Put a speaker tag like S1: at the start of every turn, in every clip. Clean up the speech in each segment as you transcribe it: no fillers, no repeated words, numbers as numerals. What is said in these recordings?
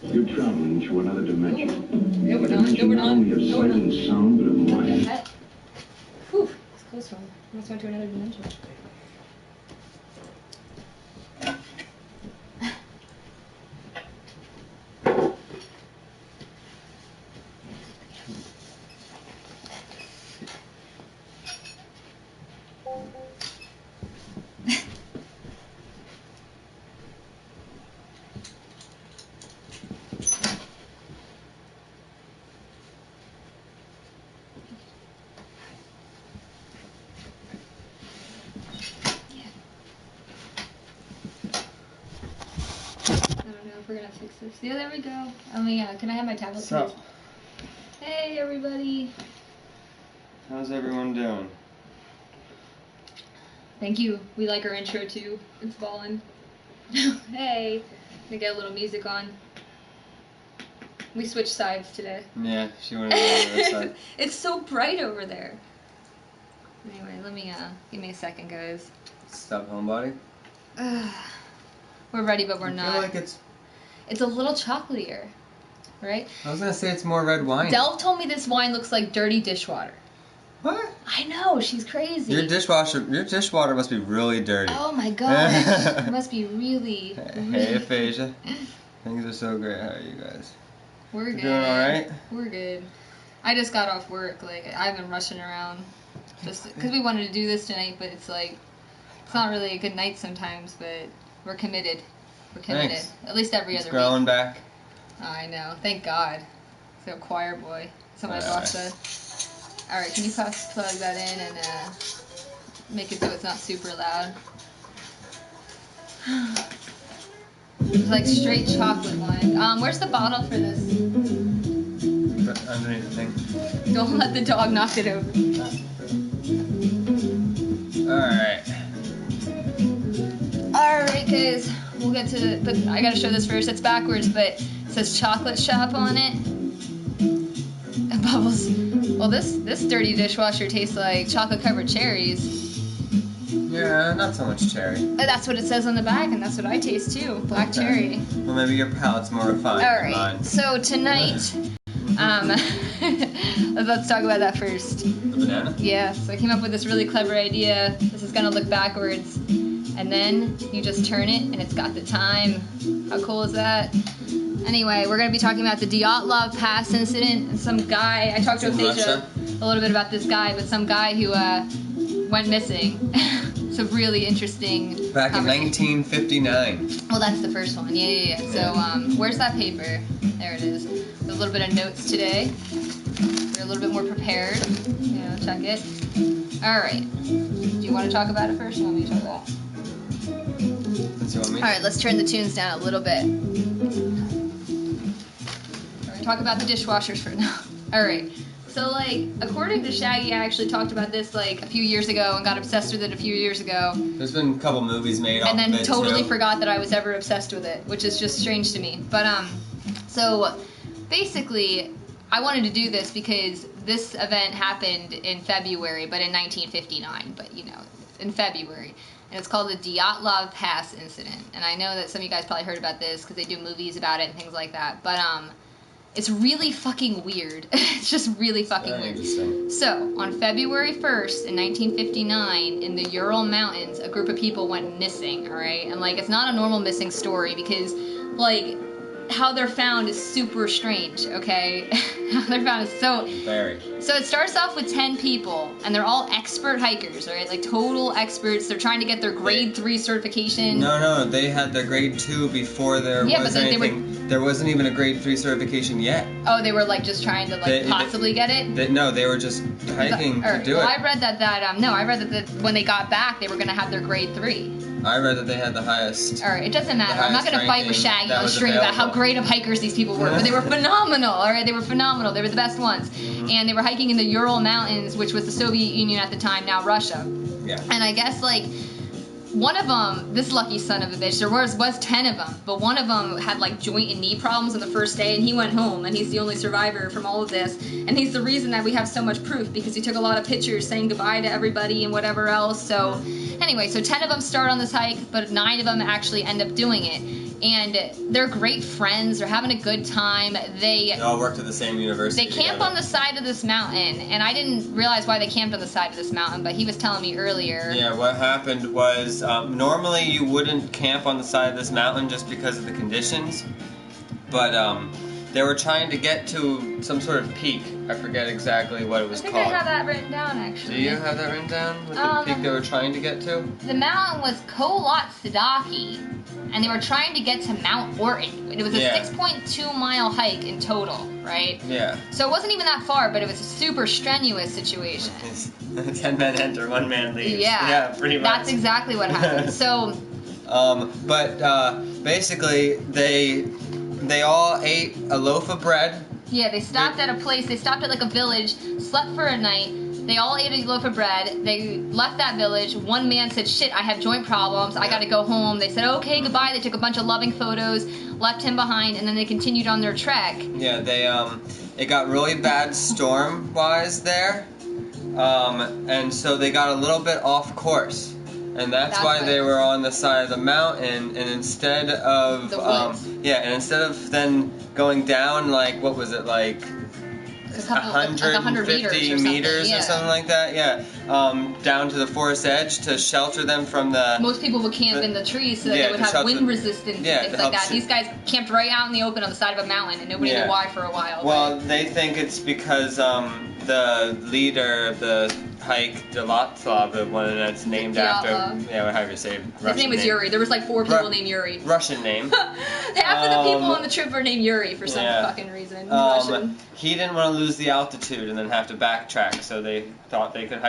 S1: You're traveling to another dimension.
S2: No, we're not. No, we're not.
S1: Only of
S2: No, we're
S1: sight
S2: not.
S1: and sound, but of mind.
S2: Whew, it's a close one. Let's go to another dimension. If we're gonna fix this. Yeah, there we go. Can I have my tablet?
S3: What's up?
S2: Please? Hey, everybody.
S3: How's everyone doing?
S2: Thank you. We like our intro too. It's ballin'. Hey. Gonna get a little music on. We switched sides today.
S3: Yeah, she wanted to go on the other side.
S2: It's so bright over there. Anyway, let me, give me a second, guys.
S3: Stop homebody?
S2: We're ready, but we're
S3: I
S2: not.
S3: feel like
S2: It's a little chocolatier, right?
S3: I was gonna say it's more red wine.
S2: Delph told me this wine looks like dirty dishwater.
S3: What?
S2: I know, she's crazy.
S3: Your dishwater must be really dirty.
S2: Oh my gosh. It must be really,
S3: Hey, Aphasia. Things are so great. How are you guys?
S2: We're good.
S3: Doing alright?
S2: We're good. I just got off work. Like, I've been rushing around just because we wanted to do this tonight, but it's like, it's not really a good night sometimes, but we're committed. We're committed.
S3: Thanks.
S2: At least every
S3: It's
S2: other
S3: growing
S2: week.
S3: back.
S2: I know. Thank God. So choir boy. Somebody boss said. Alright, can you plug that in and make it so it's not super loud? It's like straight chocolate wine. Where's the bottle for this?
S3: Underneath the thing.
S2: Don't let the dog knock it over.
S3: Alright.
S2: Alright, guys. We'll get to, but I gotta show this first. It's backwards, but it says chocolate shop on it. And Bubbles. Well, this dirty dishwasher tastes like chocolate covered cherries.
S3: Yeah, not so much cherry.
S2: That's what it says on the back, and that's what I taste too. Black
S3: Okay.
S2: cherry.
S3: Well, maybe your palate's more refined
S2: All
S3: than mine.
S2: right. So tonight, let's talk about that first.
S3: The banana?
S2: Yeah. So I came up with this really clever idea. This is gonna look backwards, and then you just turn it, and it's got the time. How cool is that? Anyway, we're gonna be talking about the Dyatlov Pass incident. And some guy, I talked to
S3: In
S2: Aphasia
S3: Russia?
S2: a little bit about this guy, but some guy who went missing. It's a really interesting.
S3: Back in
S2: conversation.
S3: 1959.
S2: Well, that's the first one. Yeah. So, where's that paper? There it is. There's a little bit of notes today. We're a little bit more prepared. Check it. All right. Do you want to talk about it first? Or you want me to talk about it?
S3: Since you want me?
S2: All right. Let's turn the tunes down a little bit. We're gonna talk about the dishwashers for now. All right. So, like, according to Shaggy, I actually talked about this like a few years ago and got obsessed with it a few years ago.
S3: There's been a couple movies made off
S2: And
S3: of
S2: then
S3: it,
S2: totally
S3: too.
S2: forgot that I was ever obsessed with it, which is just strange to me. But so basically, I wanted to do this because this event happened in February, but in 1959. But in February, and it's called the Dyatlov Pass incident. And I know that some of you guys probably heard about this because they do movies about it and things like that. But it's really fucking weird. It's just really fucking
S3: Very
S2: weird.
S3: interesting.
S2: So, on February 1st, in 1959, in the Ural Mountains, a group of people went missing, alright? And, like, it's not a normal missing story because, like, how they're found is super strange, okay? How they're found is so...
S3: Very.
S2: So it starts off with 10 people, and they're all expert hikers, alright? Like, total experts. They're trying to get their grade 3 certification.
S3: No, they had their grade 2 before there
S2: Yeah,
S3: was
S2: but they were-
S3: anything. There wasn't even a grade 3 certification yet.
S2: Oh, they were, like, just trying to, like, possibly get it?
S3: No, they were just hiking to
S2: Alright,
S3: do
S2: well,
S3: it.
S2: I read that when they got back, they were going to have their grade 3.
S3: I read that they had the highest.
S2: All right, it doesn't matter. I'm not
S3: highest
S2: going to fight with
S3: ranking
S2: Shaggy
S3: that
S2: on
S3: was
S2: stream about how
S3: available.
S2: great of hikers these people were, but they were phenomenal. All right, they were phenomenal. They were the best ones, and they were hiking in the Ural Mountains, which was the Soviet Union at the time, now Russia.
S3: Yeah.
S2: And I guess like one of them, this lucky son of a bitch, there was 10 of them, but one of them had like joint and knee problems on the first day, and he went home, and he's the only survivor from all of this, and he's the reason that we have so much proof because he took a lot of pictures saying goodbye to everybody and whatever else. So anyway, so 10 of them start on this hike, but 9 of them actually end up doing it. And they're great friends. They're having a good time.
S3: They all worked at the same university.
S2: They camp on the side of this mountain, and I didn't realize why they camped on the side of this mountain, but he was telling me earlier.
S3: Yeah, what happened was normally you wouldn't camp on the side of this mountain just because of the conditions, but they were trying to get to some sort of peak. I forget exactly what it was
S2: I think
S3: called.
S2: I have that written down, actually.
S3: Do you have that written down? What the peak they were trying to get to?
S2: The mountain was Kholat Sadaki, and they were trying to get to Mount Orton. It was a 6.2 mile hike in total, right?
S3: Yeah.
S2: So it wasn't even that far, but it was a super strenuous situation.
S3: 10 men enter, 1 man leaves.
S2: Yeah.
S3: Yeah, pretty much.
S2: That's exactly what happened. So,
S3: basically, they all ate a loaf of bread.
S2: yeah, they stopped at a place. They stopped at like a village, slept for a night. They all ate a loaf of bread. They left that village. One man said, "Shit, I have joint problems. I gotta go home." They said, "Okay, goodbye." They took a bunch of loving photos, left him behind, and then they continued on their trek.
S3: Yeah, it got really bad storm-wise there, and so they got a little bit off course. And that's why they were on the side of the mountain, and instead of
S2: The woods.
S3: instead of then going down like what was it like
S2: A couple, like 150
S3: meters or something like that, down to the forest edge to shelter them from the.
S2: Most people would camp in the trees so that they would have wind resistance and things like that. These guys camped right out in the open on the side of a mountain, and nobody knew why for a while.
S3: Well, they think it's because the leader of the hike, Dyatlov, one of that's named after. Yeah, however you say it.
S2: His name was Yuri. There was like 4 people named Yuri.
S3: Russian name.
S2: Half of the people on the trip were named Yuri for some fucking reason. Russian.
S3: He didn't want to lose the altitude and then have to backtrack, so they thought they could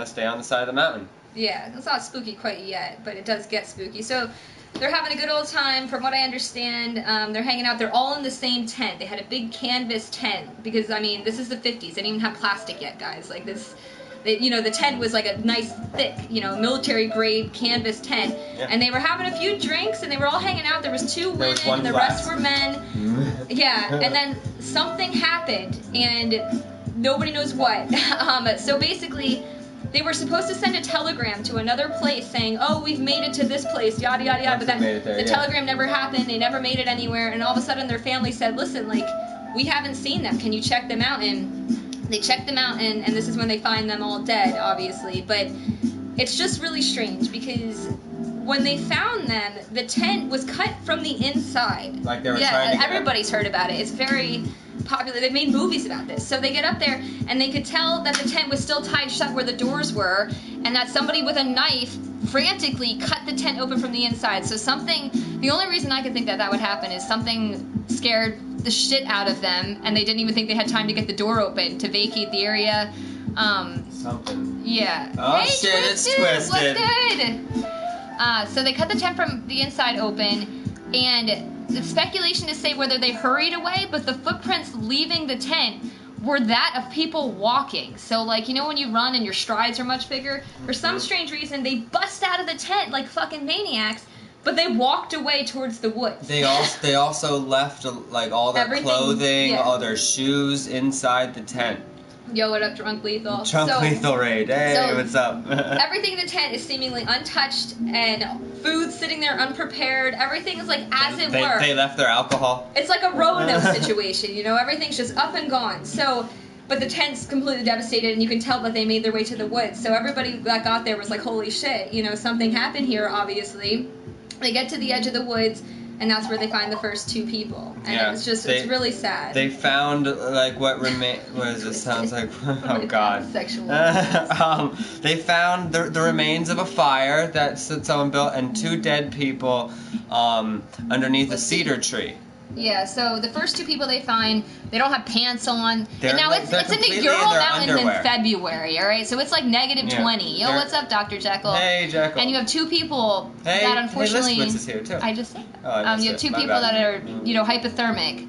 S3: stay on the side of the mountain.
S2: Yeah, it's not spooky quite yet, but it does get spooky. So they're having a good old time. From what I understand, they're hanging out. They're all in the same tent. They had a big canvas tent because, I mean, this is the 50s. They didn't even have plastic yet, guys. Like this. The tent was like a nice, thick, military-grade canvas tent. Yeah. And they were having a few drinks, and they were all hanging out. There was 2 women, and the rest were men. Yeah, and then something happened, and nobody knows what. So basically, they were supposed to send a telegram to another place saying, oh, we've made it to this place, yada, yada, yada. But then the telegram never happened. They never made it anywhere. And all of a sudden their family said, listen, like, we haven't seen them. Can you check them out? And they checked them out, and this is when they find them all dead, obviously. But it's just really strange because when they found them, the tent was cut from the inside.
S3: Like they were trying to get
S2: everybody's heard about it. It's very popular. They've made movies about this. So they get up there, and they could tell that the tent was still tied shut where the doors were, and that somebody with a knife frantically cut the tent open from the inside. So the only reason I could think that that would happen is something scared the shit out of them, and they didn't even think they had time to get the door open to vacate the area.
S3: Something.
S2: Yeah.
S3: Oh,
S2: hey,
S3: shit, it's
S2: What's
S3: twisted.
S2: good? So they cut the tent from the inside open, and the speculation to say whether they hurried away, but the footprints leaving the tent were that of people walking. So, like, you know when you run and your strides are much bigger? For some strange reason, they bust out of the tent like fucking maniacs, but they walked away towards the woods.
S3: They also left like all their
S2: Everything,
S3: clothing,
S2: yeah.
S3: all their shoes inside the tent.
S2: Yo, what up, Drunk Lethal?
S3: Drunk Lethal Raid. Hey,
S2: so
S3: what's up?
S2: Everything in the tent is seemingly untouched, and food sitting there unprepared. Everything is like as it were.
S3: They left their alcohol.
S2: It's like a Roanoke situation, you know? Everything's just up and gone. So, but the tent's completely devastated, and you can tell that they made their way to the woods. So everybody that got there was like, holy shit, you know, something happened here, obviously. They get to the edge of the woods, and that's where they find the first two people. And
S3: Yeah,
S2: it's really sad.
S3: They found like what is this? Sounds like oh god.
S2: Sexual.
S3: They found the remains of a fire that someone built and two dead people underneath a cedar tree.
S2: Yeah, so the first two people they find, they don't have pants on.
S3: They're
S2: and now
S3: like-
S2: it's
S3: they're
S2: in the
S3: completely
S2: Ural
S3: in their
S2: Mountains
S3: underwear.
S2: in February, alright? So it's like negative
S3: Yeah.
S2: 20. Yo,
S3: They're-
S2: what's up, Dr. Jekyll?
S3: Hey, Jekyll.
S2: And you have two people
S3: Hey,
S2: that unfortunately...
S3: Hey, Lispitz is here too.
S2: I just said that.
S3: Oh, I missed
S2: you have
S3: it.
S2: two
S3: My
S2: people
S3: bad.
S2: that are, you know, hypothermic.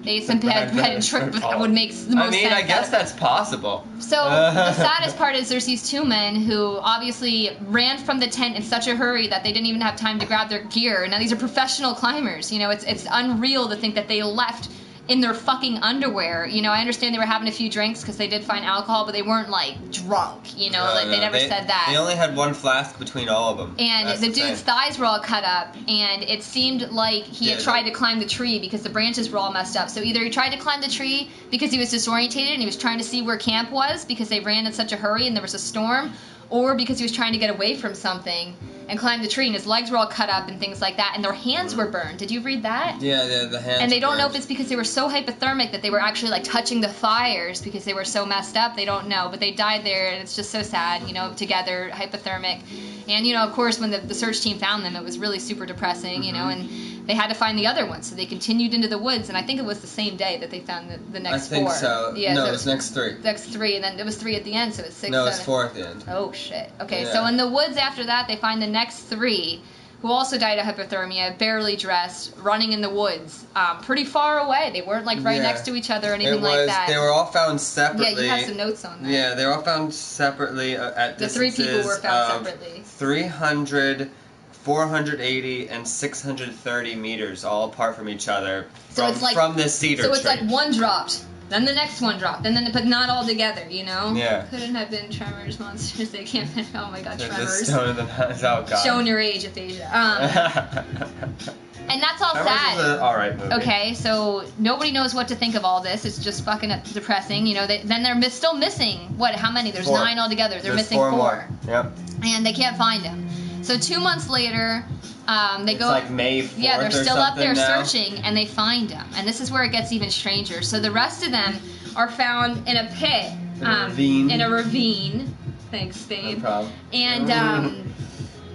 S2: They simply had a trip that would make the most
S3: I mean,
S2: sense.
S3: I guess that's possible.
S2: So the saddest part is there's these two men who obviously ran from the tent in such a hurry that they didn't even have time to grab their gear. Now these are professional climbers. You know, it's unreal to think that they left in their fucking underwear. You know, I understand they were having a few drinks because they did find alcohol, but they weren't like drunk. You know, like they never said that.
S3: They only had one flask between all of them.
S2: And
S3: That's
S2: the
S3: thing.
S2: dude's thighs were all cut up, and it seemed like he had tried to climb the tree because the branches were all messed up. So either he tried to climb the tree because he was disorientated and he was trying to see where camp was because they ran in such a hurry and there was a storm, or because he was trying to get away from something and climb the tree, and his legs were all cut up and things like that, and their hands were burned. Did you read that?
S3: Yeah, the hands.
S2: And they don't know
S3: burned.
S2: if it's because they were so hypothermic that they were actually like touching the fires because they were so messed up. They don't know, but they died there, and it's just so sad, you know, together, hypothermic. And, you know, of course, when the search team found them, it was really super depressing, you know, and they had to find the other one, so they continued into the woods, and I think it was the same day that they found the next four.
S3: I think so.
S2: Yeah,
S3: no,
S2: so
S3: it was next three.
S2: Next three, and then it was three at the end, so it's six,
S3: No, it's
S2: 7.
S3: four at the end.
S2: Oh, shit. Okay,
S3: Yeah.
S2: so in the woods after that, they find the next three, who also died of hypothermia, barely dressed, running in the woods, pretty far away. They weren't like right
S3: Yeah.
S2: next to each other or anything like that.
S3: They were all found separately.
S2: Yeah, you had some notes on that.
S3: Yeah, they were all found separately at
S2: The three people were
S3: distances
S2: found
S3: of
S2: separately.
S3: 300, 480, and 630 meters, all apart from each other.
S2: So it's like-
S3: from this cedar
S2: So it's
S3: tree.
S2: like one dropped, then the next one dropped, and then but not all together, you know?
S3: Yeah.
S2: Couldn't have been Tremors monsters. They can't. Oh my God,
S3: They're
S2: Tremors.
S3: just stoner than that. Oh god.
S2: Showing your age, Aphasia. And that's all
S3: Tremors
S2: sad.
S3: is an alright movie.
S2: Okay, so nobody knows what to think of all this. It's just fucking depressing. You know, then they're still missing, what, how many? There's
S3: 4.
S2: 9 altogether. They're
S3: There's
S2: missing
S3: 4
S2: 4.
S3: more. Yep.
S2: And they can't find them. So 2 months later, they
S3: It's
S2: go...
S3: like May 4th
S2: Yeah, they're
S3: or
S2: still up there
S3: something now.
S2: searching, and they find them. And this is where it gets even stranger. So the rest of them are found in a pit.
S3: In a ravine.
S2: In a ravine. Thanks,
S3: No
S2: babe.
S3: problem.
S2: And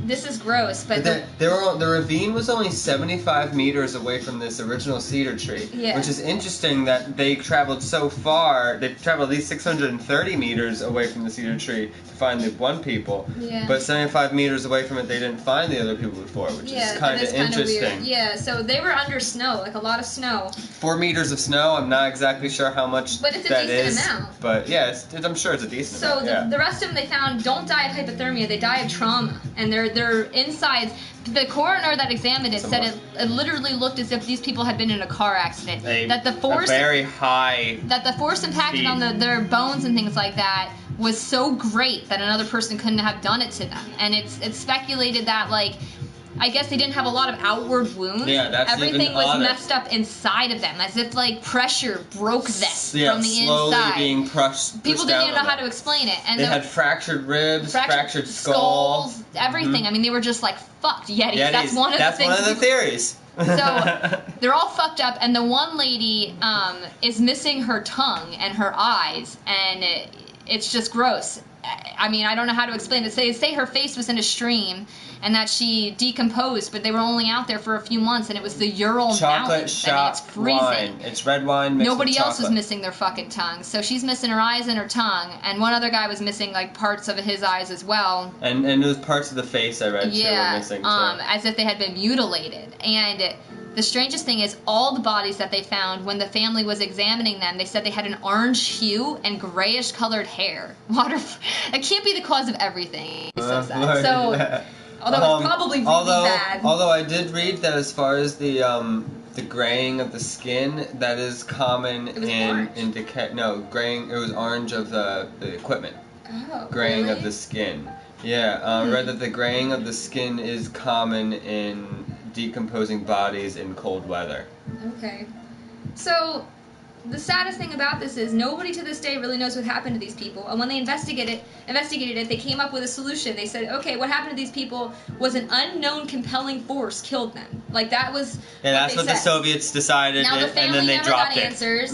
S2: this is gross, but...
S3: But the ravine was only 75 meters away from this original cedar tree,
S2: Yeah.
S3: which is interesting that they traveled so far. They traveled at least 630 meters away from the cedar tree to find the one people,
S2: Yeah.
S3: but 75 meters away from it, they didn't find the other people before, which is kind of interesting.
S2: Weird. Yeah, so they were under snow, like a lot of snow.
S3: 4 meters of snow. I'm not exactly sure how much
S2: But it's a
S3: that
S2: decent
S3: is,
S2: amount.
S3: but yeah, I'm sure it's a decent
S2: So
S3: amount. Yeah.
S2: the rest of them they found don't die of hypothermia, they die of trauma. And their insides, the coroner that examined it said it literally looked as if these people had been in a car accident.
S3: a
S2: that the force
S3: very high.
S2: that the force impacted
S3: speed.
S2: on their bones and things like that was so great that another person couldn't have done it to them. And it's speculated that, like, I guess they didn't have a lot of outward wounds.
S3: Yeah, that's
S2: everything
S3: even
S2: was
S3: odder.
S2: messed up inside of them, as if like pressure broke them
S3: Yeah,
S2: from the
S3: slowly
S2: inside.
S3: being pushed
S2: People
S3: down
S2: didn't even know
S3: on
S2: how
S3: them.
S2: to explain it, and
S3: They
S2: the
S3: had fractured ribs, fractured skull.
S2: skulls, everything. I mean, they were just like fucked Yetis.
S3: Yetis.
S2: That's one of
S3: That's
S2: the things.
S3: one of the theories.
S2: So they're all fucked up, and the one lady is missing her tongue and her eyes, and it's just gross. I mean, I don't know how to explain it. Say her face was in a stream, and that she decomposed, but they were only out there for a few months, and it was the Ural
S3: Chocolate
S2: Mountains.
S3: shot
S2: I mean, it's freezing.
S3: wine. It's red wine mixed
S2: Nobody
S3: with
S2: else was
S3: chocolate.
S2: missing their fucking tongue, so she's missing her eyes and her tongue, and one other guy was missing like parts of his eyes as well.
S3: And those parts of the face I read too were missing too.
S2: As if they had been mutilated. And the strangest thing is, all the bodies that they found, when the family was examining them, they said they had an orange hue and grayish colored hair. It can't be the cause of everything. It's so sad. So, although it's probably really bad.
S3: Although I did read that as far as the graying of the skin, that is common in decay. No, graying. It was orange of the equipment.
S2: Oh,
S3: Graying
S2: really?
S3: of the skin. Yeah, I read that the graying of the skin is common in decomposing bodies in cold weather.
S2: Okay. So, the saddest thing about this is nobody to this day really knows what happened to these people. And when they investigated it, they came up with a solution. They said, okay, what happened to these people was an unknown compelling force killed them. Like, that was
S3: Yeah, that's what the Soviets decided,
S2: Now, the
S3: and
S2: family
S3: then they
S2: never
S3: dropped
S2: got
S3: it.
S2: answers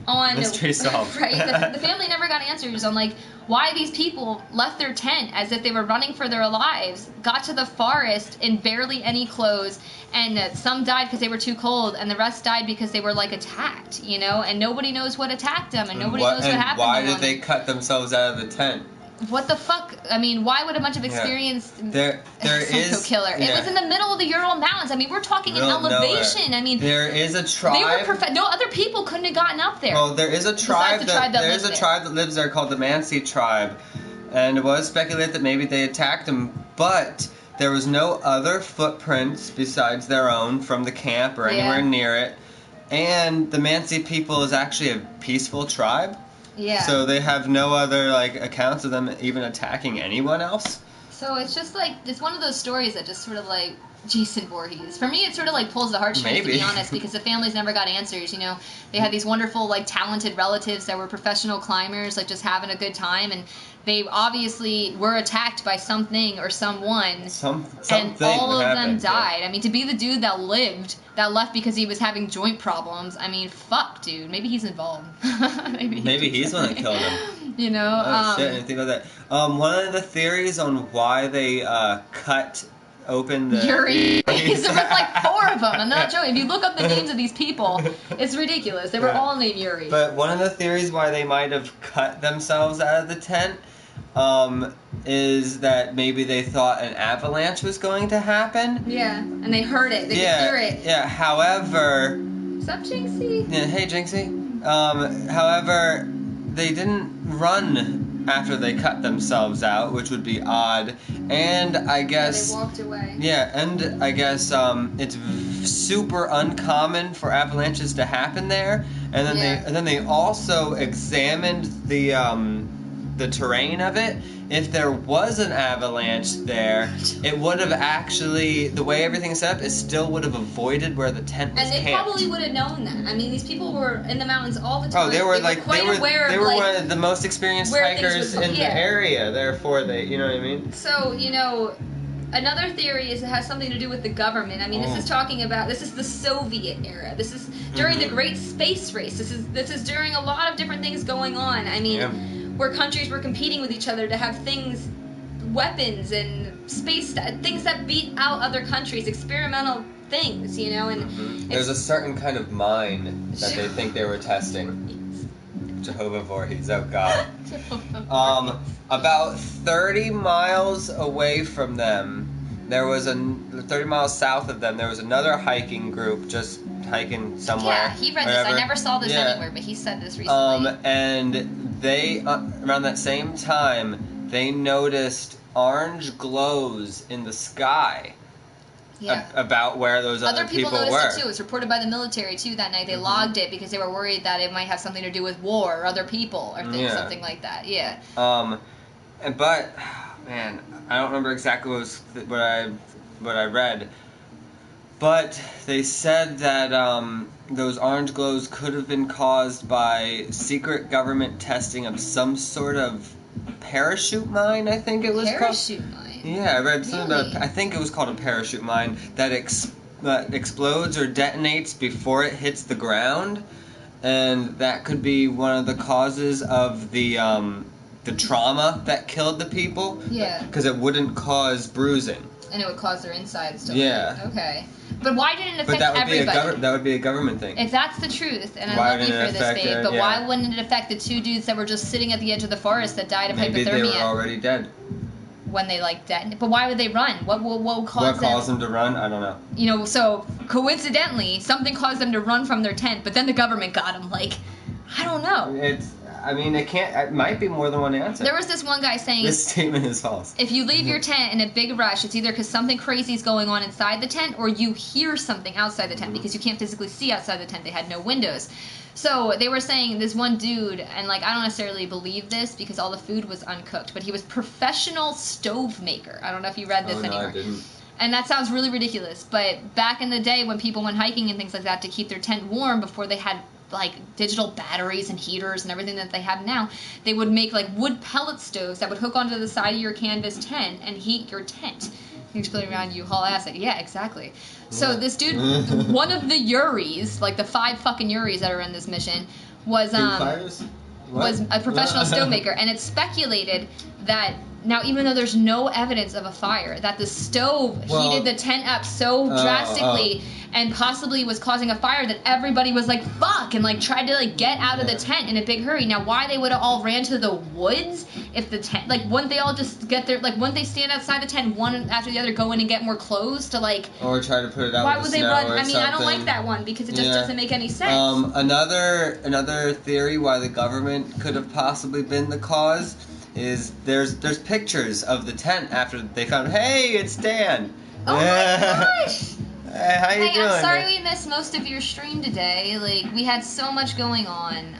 S2: on
S3: Mystery solved.
S2: right. The family never got answers on like why these people left their tent as if they were running for their lives, got to the forest in barely any clothes, and some died because they were too cold, and the rest died because they were like attacked, you know, and nobody knows what attacked them, and nobody knows what happened.
S3: Why
S2: to
S3: did
S2: them.
S3: they cut themselves out of the tent?
S2: What the fuck? I mean, why would a bunch of experienced
S3: there
S2: psycho
S3: is
S2: killer?
S3: yeah.
S2: It was in the middle of the Ural Mountains. I mean, we're talking in
S3: Middle of
S2: elevation.
S3: nowhere.
S2: I mean,
S3: there is a tribe.
S2: they were no other people couldn't have gotten up there.
S3: Well, there is a tribe
S2: the tribe that
S3: there is
S2: lives
S3: a
S2: there.
S3: tribe that lives there called the Mansi tribe, and it was speculated that maybe they attacked them, but there was no other footprints besides their own from the camp or anywhere near it. And the Mansi people is actually a peaceful tribe.
S2: Yeah.
S3: So they have no other like accounts of them even attacking anyone else.
S2: So it's just like, it's one of those stories that just sort of like Jason Voorhees. For me, it sort of like pulls the heartstrings, to
S3: Maybe.
S2: be honest, because the families never got answers, you know. They had these wonderful, like, talented relatives that were professional climbers, like, just having a good time, and they obviously were attacked by something or someone.
S3: Something
S2: and all of them
S3: happened,
S2: died. I mean, to be the dude that left because he was having joint problems, I mean, fuck, dude. Maybe he's involved.
S3: Maybe he's the one that killed him.
S2: You know?
S3: Oh shit, I didn't think about that. One of the theories on why they cut open the
S2: Yuri. There was like 4 of them. I'm not joking. If you look up the names of these people, it's ridiculous. They were all named Yuri.
S3: But one of the theories why they might have cut themselves out of the tent is that maybe they thought an avalanche was going to happen.
S2: Yeah, and they heard it. They could hear it.
S3: Yeah, however...
S2: What's up, Jinxie?
S3: Yeah, hey, Jinxie. However, they didn't run after they cut themselves out, which would be odd. And I guess...
S2: Yeah, they walked away.
S3: Yeah, and I guess it's super uncommon for avalanches to happen there. And then they also examined the terrain of it. If there was an avalanche there, it would have actually, the way everything's set up, it still would have avoided where the tent was
S2: And they
S3: camped.
S2: probably would have known that. I mean, these people were in the mountains all the time.
S3: Oh, they were
S2: quite aware
S3: they
S2: of,
S3: were
S2: like,
S3: one of the most experienced
S2: where things
S3: hikers
S2: would-
S3: in the area. Therefore, they, you know what I mean?
S2: So, you know, another theory is it has something to do with the government. I mean, this is the Soviet era. This is during the Great Space Race. This is during a lot of different things going on. I mean, where countries were competing with each other to have things, weapons and things that beat out other countries, experimental things, you know, and
S3: There's a certain kind of mine that they think they were testing. Jehovah Voorhees, oh god. About 30 miles away from them, 30 miles south of them, there was another hiking group just hiking somewhere.
S2: Yeah, he read this. I never saw this anywhere, but he said this recently.
S3: And they, around that same time, they noticed orange glows in the sky.
S2: Yeah.
S3: about where those other
S2: people
S3: were.
S2: noticed it too. It was reported by the military too that night. They logged it because they were worried that it might have something to do with war or other people or things, something like that. Yeah.
S3: But man, I don't remember exactly what I read. But they said that those orange glows could have been caused by secret government testing of some sort of parachute mine, I think it was called.
S2: Parachute mine?
S3: Yeah, I read something
S2: Really?
S3: about I think it was called a parachute mine that explodes or detonates before it hits the ground, and that could be one of the causes of the trauma that killed the people.
S2: Yeah.
S3: Because it wouldn't cause bruising.
S2: And it would cause their insides to
S3: Yeah.
S2: hurt. Okay. But why didn't it affect
S3: But that would
S2: everybody?
S3: that would be a government thing.
S2: If that's the truth, and I
S3: Why
S2: love you
S3: didn't
S2: for
S3: it
S2: this,
S3: affect
S2: babe,
S3: it?
S2: but
S3: Yeah.
S2: why wouldn't it affect the 2 dudes that were just sitting at the edge of the forest that died of
S3: Maybe
S2: hypothermia
S3: they were already dead.
S2: when they dead? But why would they run? What
S3: What
S2: caused
S3: caused them to run? I don't know.
S2: You know, so coincidentally, something caused them to run from their tent, but then the government got them. Like, I don't know.
S3: It might be more than one answer.
S2: There was this one guy saying,
S3: This statement is false.
S2: if you leave your tent in a big rush, it's either because something crazy is going on inside the tent or you hear something outside the tent because you can't physically see outside the tent. They had no windows. So they were saying this one dude, and like I don't necessarily believe this because all the food was uncooked, but he was professional stove maker. I don't know if you read this
S3: No,
S2: anywhere.
S3: I didn't.
S2: And that sounds really ridiculous, but back in the day when people went hiking and things like that to keep their tent warm before they had like digital batteries and heaters and everything that they have now, they would make like wood pellet stoves that would hook onto the side of your canvas tent and heat your tent. You're spilling around you haul ass. Like, yeah, exactly. So
S3: Yeah.
S2: this dude, one of the Yuris, like the 5 fucking Yuris that are in this mission, was was a professional stove maker, and it's speculated that now, even though there's no evidence of a fire, that the stove heated the tent up so drastically and possibly was causing a fire that everybody was like, fuck, and like tried to like get out of the tent in a big hurry. Now, why they would have all ran to the woods if the tent, like, wouldn't they all just get there, like, wouldn't they stand outside the tent one after the other, go in and get more clothes to like,
S3: or try to put it out
S2: why
S3: with
S2: would
S3: the
S2: they
S3: snow
S2: run?
S3: or
S2: I mean, I don't like
S3: something.
S2: that one because it just
S3: Yeah.
S2: doesn't make any sense.
S3: Another theory why the government could have possibly been the cause is there's pictures of the tent after they found. Hey, it's Dan.
S2: Oh my gosh!
S3: Hey, how you
S2: Hey,
S3: doing?
S2: I'm sorry we missed most of your stream today. Like, we had so much going on.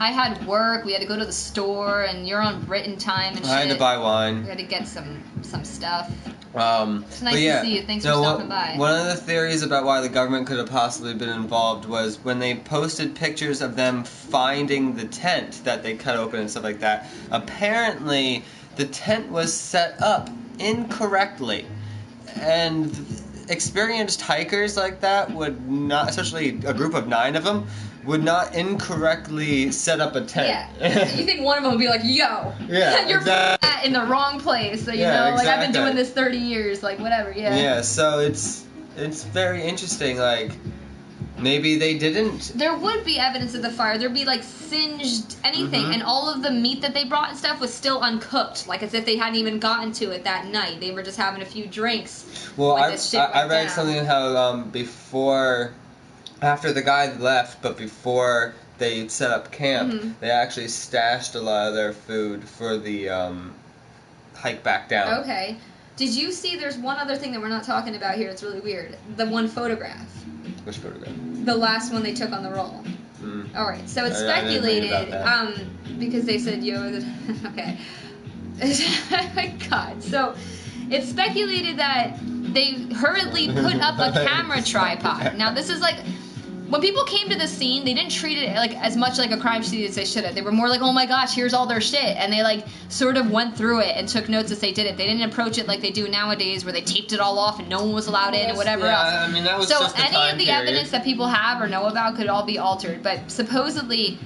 S2: I had work, we had to go to the store, and you're on written time and shit.
S3: I had to buy
S2: We
S3: wine.
S2: had to get some stuff.
S3: It's
S2: nice to see you. Thanks for stopping by.
S3: One of the theories about why the government could have possibly been involved was when they posted pictures of them finding the tent that they cut open and stuff like that. Apparently, the tent was set up incorrectly, and experienced hikers like that would not, especially a group of 9 of them, would not incorrectly set up a tent.
S2: Yeah. You think one of them would be like, yo,
S3: Yeah,
S2: you're
S3: exactly.
S2: in the wrong place. So, you
S3: Yeah,
S2: know, like, I've been
S3: exactly.
S2: doing this 30 years, like, whatever, yeah.
S3: Yeah, so it's very interesting. Like, maybe they didn't.
S2: There would be evidence of the fire. There'd be like singed anything, and all of the meat that they brought and stuff was still uncooked, like as if they hadn't even gotten to it that night. They were just having a few drinks.
S3: Well,
S2: when this shit
S3: I
S2: went
S3: read
S2: down.
S3: something how after the guy left, but before they set up camp, they actually stashed a lot of their food for the hike back down.
S2: Okay. Did you see? There's one other thing that we're not talking about here. It's really weird. The one photograph.
S3: Which photograph?
S2: The last one they took on the roll.
S3: Mm.
S2: All right. So it's
S3: I didn't read
S2: speculated,
S3: about that.
S2: because they said, "Yo, okay." Oh my God. So it's speculated that they hurriedly put up a camera tripod. Now this is like, when people came to the scene, they didn't treat it like as much like a crime scene as they should have. They were more like, oh my gosh, here's all their shit. And they like sort of went through it and took notes as they did it. They didn't approach it like they do nowadays where they taped it all off and no one was allowed in and whatever else.
S3: I mean, that was
S2: So
S3: just the
S2: any
S3: time
S2: of the
S3: period.
S2: evidence that people have or know about could all be altered. But supposedly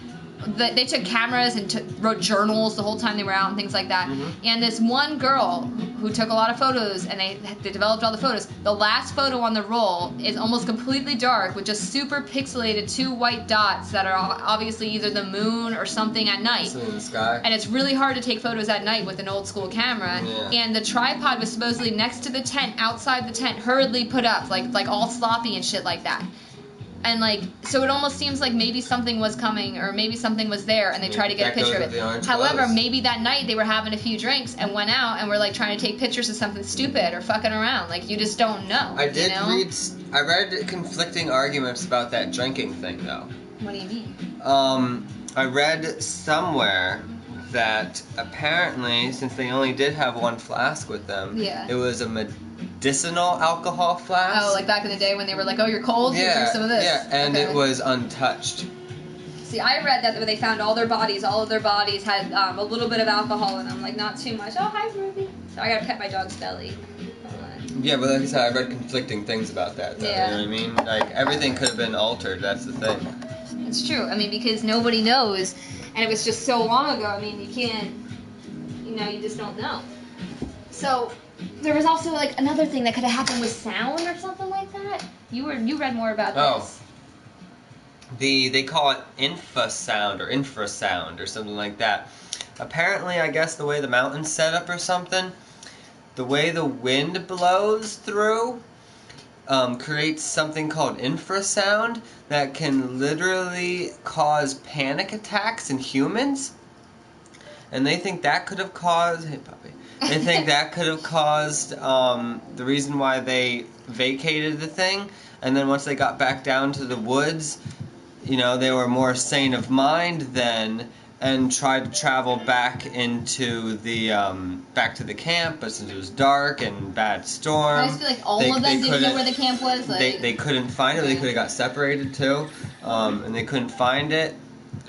S2: they took cameras and wrote journals the whole time they were out and things like that. And this one girl who took a lot of photos, and they developed all the photos. The last photo on the roll is almost completely dark with just super pixelated 2 white dots that are obviously either the moon or something at night.
S3: Something in the sky.
S2: And it's really hard to take photos at night with an old school camera.
S3: Yeah.
S2: And the tripod was supposedly next to the tent, outside the tent, hurriedly put up, like all sloppy and shit like that. And like, so it almost seems like maybe something was coming, or maybe something was there, and they tried to get a
S3: That goes
S2: picture of
S3: with the
S2: it.
S3: orange
S2: However,
S3: glows.
S2: maybe that night they were having a few drinks and went out and were like trying to take pictures of something stupid or fucking around. Like, you just don't know.
S3: I did
S2: you know?
S3: I read conflicting arguments about that drinking thing, though.
S2: What do you mean?
S3: I read somewhere that apparently, since they only did have one flask with them,
S2: Yeah.
S3: it was a medicinal alcohol flask.
S2: Oh, like back in the day when they were like, oh, you're cold? Here,
S3: yeah,
S2: drink some of this.
S3: yeah, and
S2: Okay.
S3: it was untouched.
S2: See, I read that they found all of their bodies had a little bit of alcohol in them, like not too much. Oh, hi, Ruby. So I gotta pet my dog's belly. Hold on.
S3: Yeah, but like I said, I read conflicting things about that. Though,
S2: Yeah.
S3: You know what I mean? Like everything could have been altered. That's the thing.
S2: It's true. I mean, because nobody knows, and it was just so long ago. I mean, you can't, you just don't know. So there was also like another thing that could have happened with sound or something like that. You read more about this.
S3: They call it infrasound or something like that. Apparently, I guess the way the mountain's set up or something, the way the wind blows through creates something called infrasound that can literally cause panic attacks in humans. And they think that could have caused... Hey, puppy. They think that could have caused the reason why they vacated the thing. And then once they got back down to the woods, they were more sane of mind then and tried to travel back into the back to the camp, but since it was dark and bad storm,
S2: I just feel like all of them didn't know where the camp was. Like,
S3: they couldn't find it. They could have got separated too, and they couldn't find it.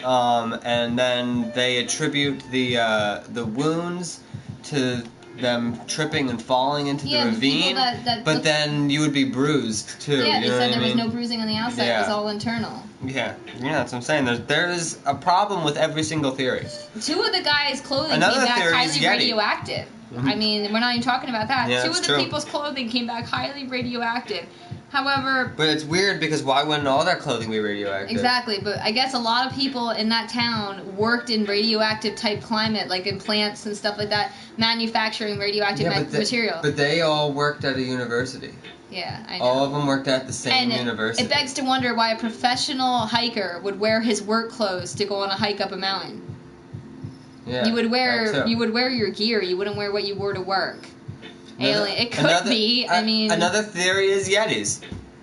S3: And then they attribute the wounds to them tripping and falling into the ravine. But then you would be bruised too.
S2: Yeah,
S3: you
S2: they
S3: know
S2: said
S3: what I
S2: there was
S3: mean?
S2: no bruising on the outside.
S3: Yeah.
S2: It was all internal.
S3: Yeah, that's what I'm saying. There's a problem with every single theory.
S2: Two of the guys' clothing
S3: Another
S2: came back
S3: theory is
S2: highly
S3: Yeti.
S2: radioactive.
S3: Mhm.
S2: I mean, we're not even talking about that.
S3: Yeah,
S2: Two
S3: it's
S2: of the
S3: true.
S2: people's clothing came back highly radioactive. However,
S3: But it's weird because why wouldn't all their clothing be radioactive?
S2: exactly, but I guess a lot of people in that town worked in radioactive type climate, like in plants and stuff like that, manufacturing radioactive material.
S3: But they all worked at a university.
S2: Yeah, I know.
S3: All of them worked at the same
S2: and
S3: university.
S2: it begs to wonder why a professional hiker would wear his work clothes to go on a hike up a mountain.
S3: Yeah,
S2: You would
S3: that too.
S2: wear your gear. You wouldn't wear what you wore to work. Alien. It could
S3: another-
S2: be. I mean,
S3: another theory is Yetis.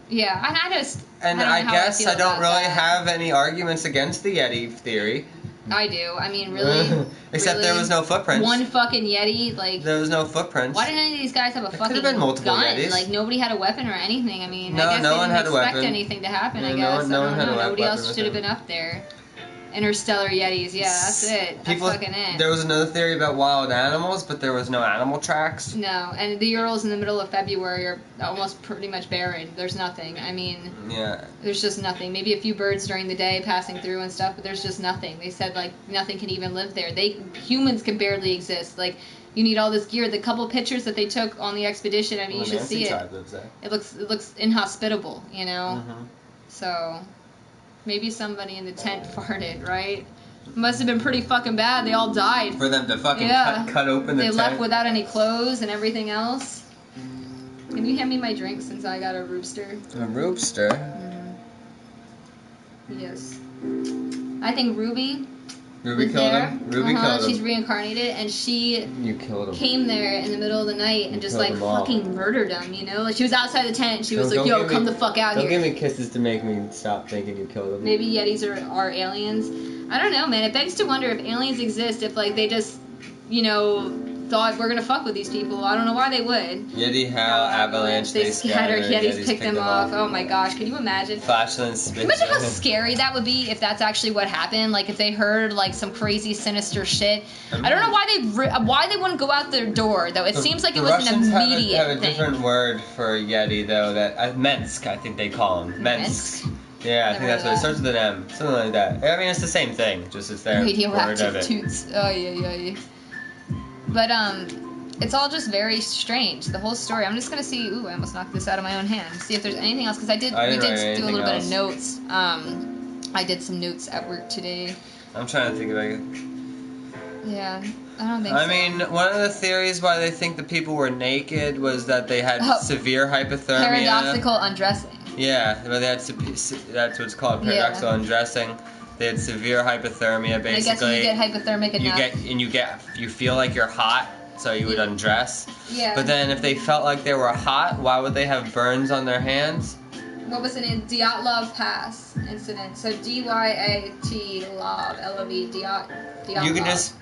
S2: yeah. I just.
S3: And
S2: I don't know how
S3: guess
S2: feel
S3: I don't
S2: about
S3: really
S2: that.
S3: have any arguments against the Yeti theory.
S2: I do. I mean, really.
S3: Except
S2: really?
S3: there was no footprints.
S2: One fucking Yeti, like.
S3: There was no footprints.
S2: Why didn't any of these guys have a
S3: There
S2: fucking
S3: could've been multiple
S2: gun?
S3: Yetis.
S2: Like nobody had a weapon or anything. I mean,
S3: No,
S2: I guess
S3: no
S2: they
S3: one
S2: didn't
S3: had a
S2: expect
S3: weapon.
S2: anything to happen.
S3: Yeah,
S2: I
S3: no
S2: guess
S3: one- no
S2: I
S3: one
S2: don't
S3: had
S2: know.
S3: a
S2: Nobody
S3: weapon
S2: else
S3: with
S2: should have
S3: them.
S2: been up there. Interstellar Yetis. Yeah, that's it. That's fucking it.
S3: There was another theory about wild animals, but there was no animal tracks.
S2: No, and the Urals in the middle of February are almost pretty much barren. There's nothing. I mean,
S3: Yeah.
S2: there's just nothing. Maybe a few birds during the day passing through and stuff, but there's just nothing. They said like nothing can even live there. Humans can barely exist. Like you need all this gear. The couple pictures that they took on the expedition, I mean, you should see it.
S3: Tribe lives there.
S2: It looks inhospitable, you know.
S3: Mhm.
S2: So maybe somebody in the tent farted, right? Must have been pretty fucking bad. They all died.
S3: For them to fucking
S2: Yeah.
S3: cut open the
S2: They
S3: tent.
S2: left without any clothes and everything else. Can you hand me my drink since I got a rooster?
S3: A roopster.
S2: Yes. I think Ruby
S3: Ruby
S2: was
S3: killed
S2: there.
S3: him. Ruby killed
S2: She's
S3: him.
S2: reincarnated, and she
S3: You killed him.
S2: came there in the middle of the night and
S3: You
S2: just
S3: killed
S2: like
S3: them all.
S2: fucking murdered them, you know? Like she was outside the tent and she was
S3: Don't
S2: like, yo,
S3: give
S2: come
S3: me-
S2: the fuck out
S3: Don't
S2: here.
S3: give me kisses to make me stop thinking you killed him.
S2: Maybe Yetis are aliens. I don't know, man. It begs to wonder if aliens exist, if like they just, thought we're gonna fuck with these people. I don't know why they would.
S3: Yeti, Hal, Avalanche,
S2: They scattered, Yetis picked them off. Oh my gosh, can you imagine?
S3: Flashland spit.
S2: Imagine how scary that would be if that's actually what happened. Like if they heard like some crazy sinister shit. I don't know why they wouldn't go out their door though. It seems like it was an immediate
S3: have a
S2: thing.
S3: different word for Yeti though. That Mensk, I think they call him. Mensk. Yeah, I think
S2: Never
S3: that's
S2: heard
S3: what it
S2: of
S3: starts with an M, something like that. I mean, it's the same thing, just it's their word of
S2: Radioactive
S3: it.
S2: toots. Oh yeah. But it's all just very strange. The whole story. I'm just gonna see. Ooh, I almost knocked this out of my own hand. See if there's anything else because we did
S3: write
S2: do a
S3: anything
S2: little bit
S3: else.
S2: of notes. I did some notes at work today.
S3: I'm trying to think about it.
S2: Yeah, I don't think
S3: I
S2: so.
S3: mean, one of the theories why they think the people were naked was that they had
S2: Oh.
S3: severe hypothermia.
S2: Paradoxical undressing.
S3: Yeah, but they had that's what's called paradoxical
S2: Yeah.
S3: undressing. They had severe hypothermia.
S2: I guess when
S3: Basically,
S2: you get hypothermic enough.
S3: you feel like you're hot, so you would undress.
S2: Yeah.
S3: But then if they felt like they were hot, why would they have burns on their hands?
S2: What was it in Dyatlov Pass incident? So Dyat-Lov, L-O-V, Dyatlov.
S3: You can just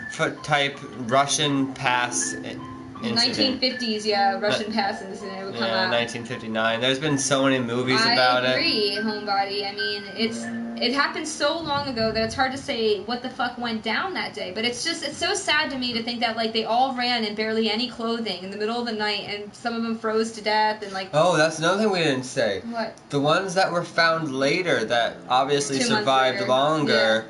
S3: type Russian pass incident.
S2: 1950s, yeah, Russian Pass incident would come
S3: Yeah,
S2: out.
S3: 1959. There's been so many movies about
S2: I
S3: it.
S2: agree, Homebody. I mean, it happened so long ago that it's hard to say what the fuck went down that day. But it's so sad to me to think that like they all ran in barely any clothing in the middle of the night, and some of them froze to death, and like.
S3: Oh, that's another thing we didn't say.
S2: What?
S3: The ones that were found later that obviously
S2: 2 months
S3: survived
S2: later.
S3: longer,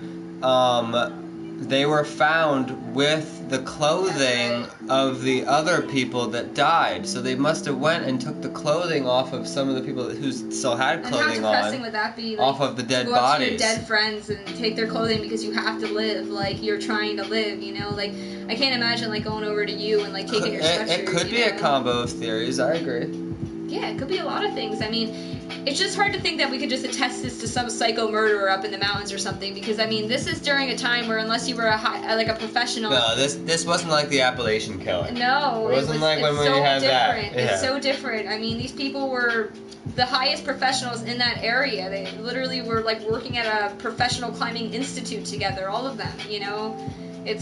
S3: they were found with the clothing
S2: That's
S3: of the other people that died. So they must have went and took the clothing off of some of the people who still had
S2: And how
S3: clothing
S2: depressing
S3: on.
S2: would that be? Like,
S3: Off of the dead
S2: to go up to your
S3: bodies.
S2: dead friends and take their clothing because you have to live. Like you're trying to live, you know. Like I can't imagine like going over to you and like taking your sweatshirt.
S3: It could
S2: you
S3: be
S2: know?
S3: a combo of theories. I agree.
S2: Yeah, it could be a lot of things. I mean, it's just hard to think that we could just attest this to some psycho murderer up in the mountains or something. Because I mean, this is during a time where unless you were like a professional.
S3: No, this wasn't like the Appalachian Killing.
S2: No,
S3: It wasn't like when
S2: it's
S3: we
S2: so
S3: had that.
S2: different.
S3: Yeah.
S2: It's so different. I mean, these people were the highest professionals in that area. They literally were like working at a professional climbing institute together, all of them, you know? I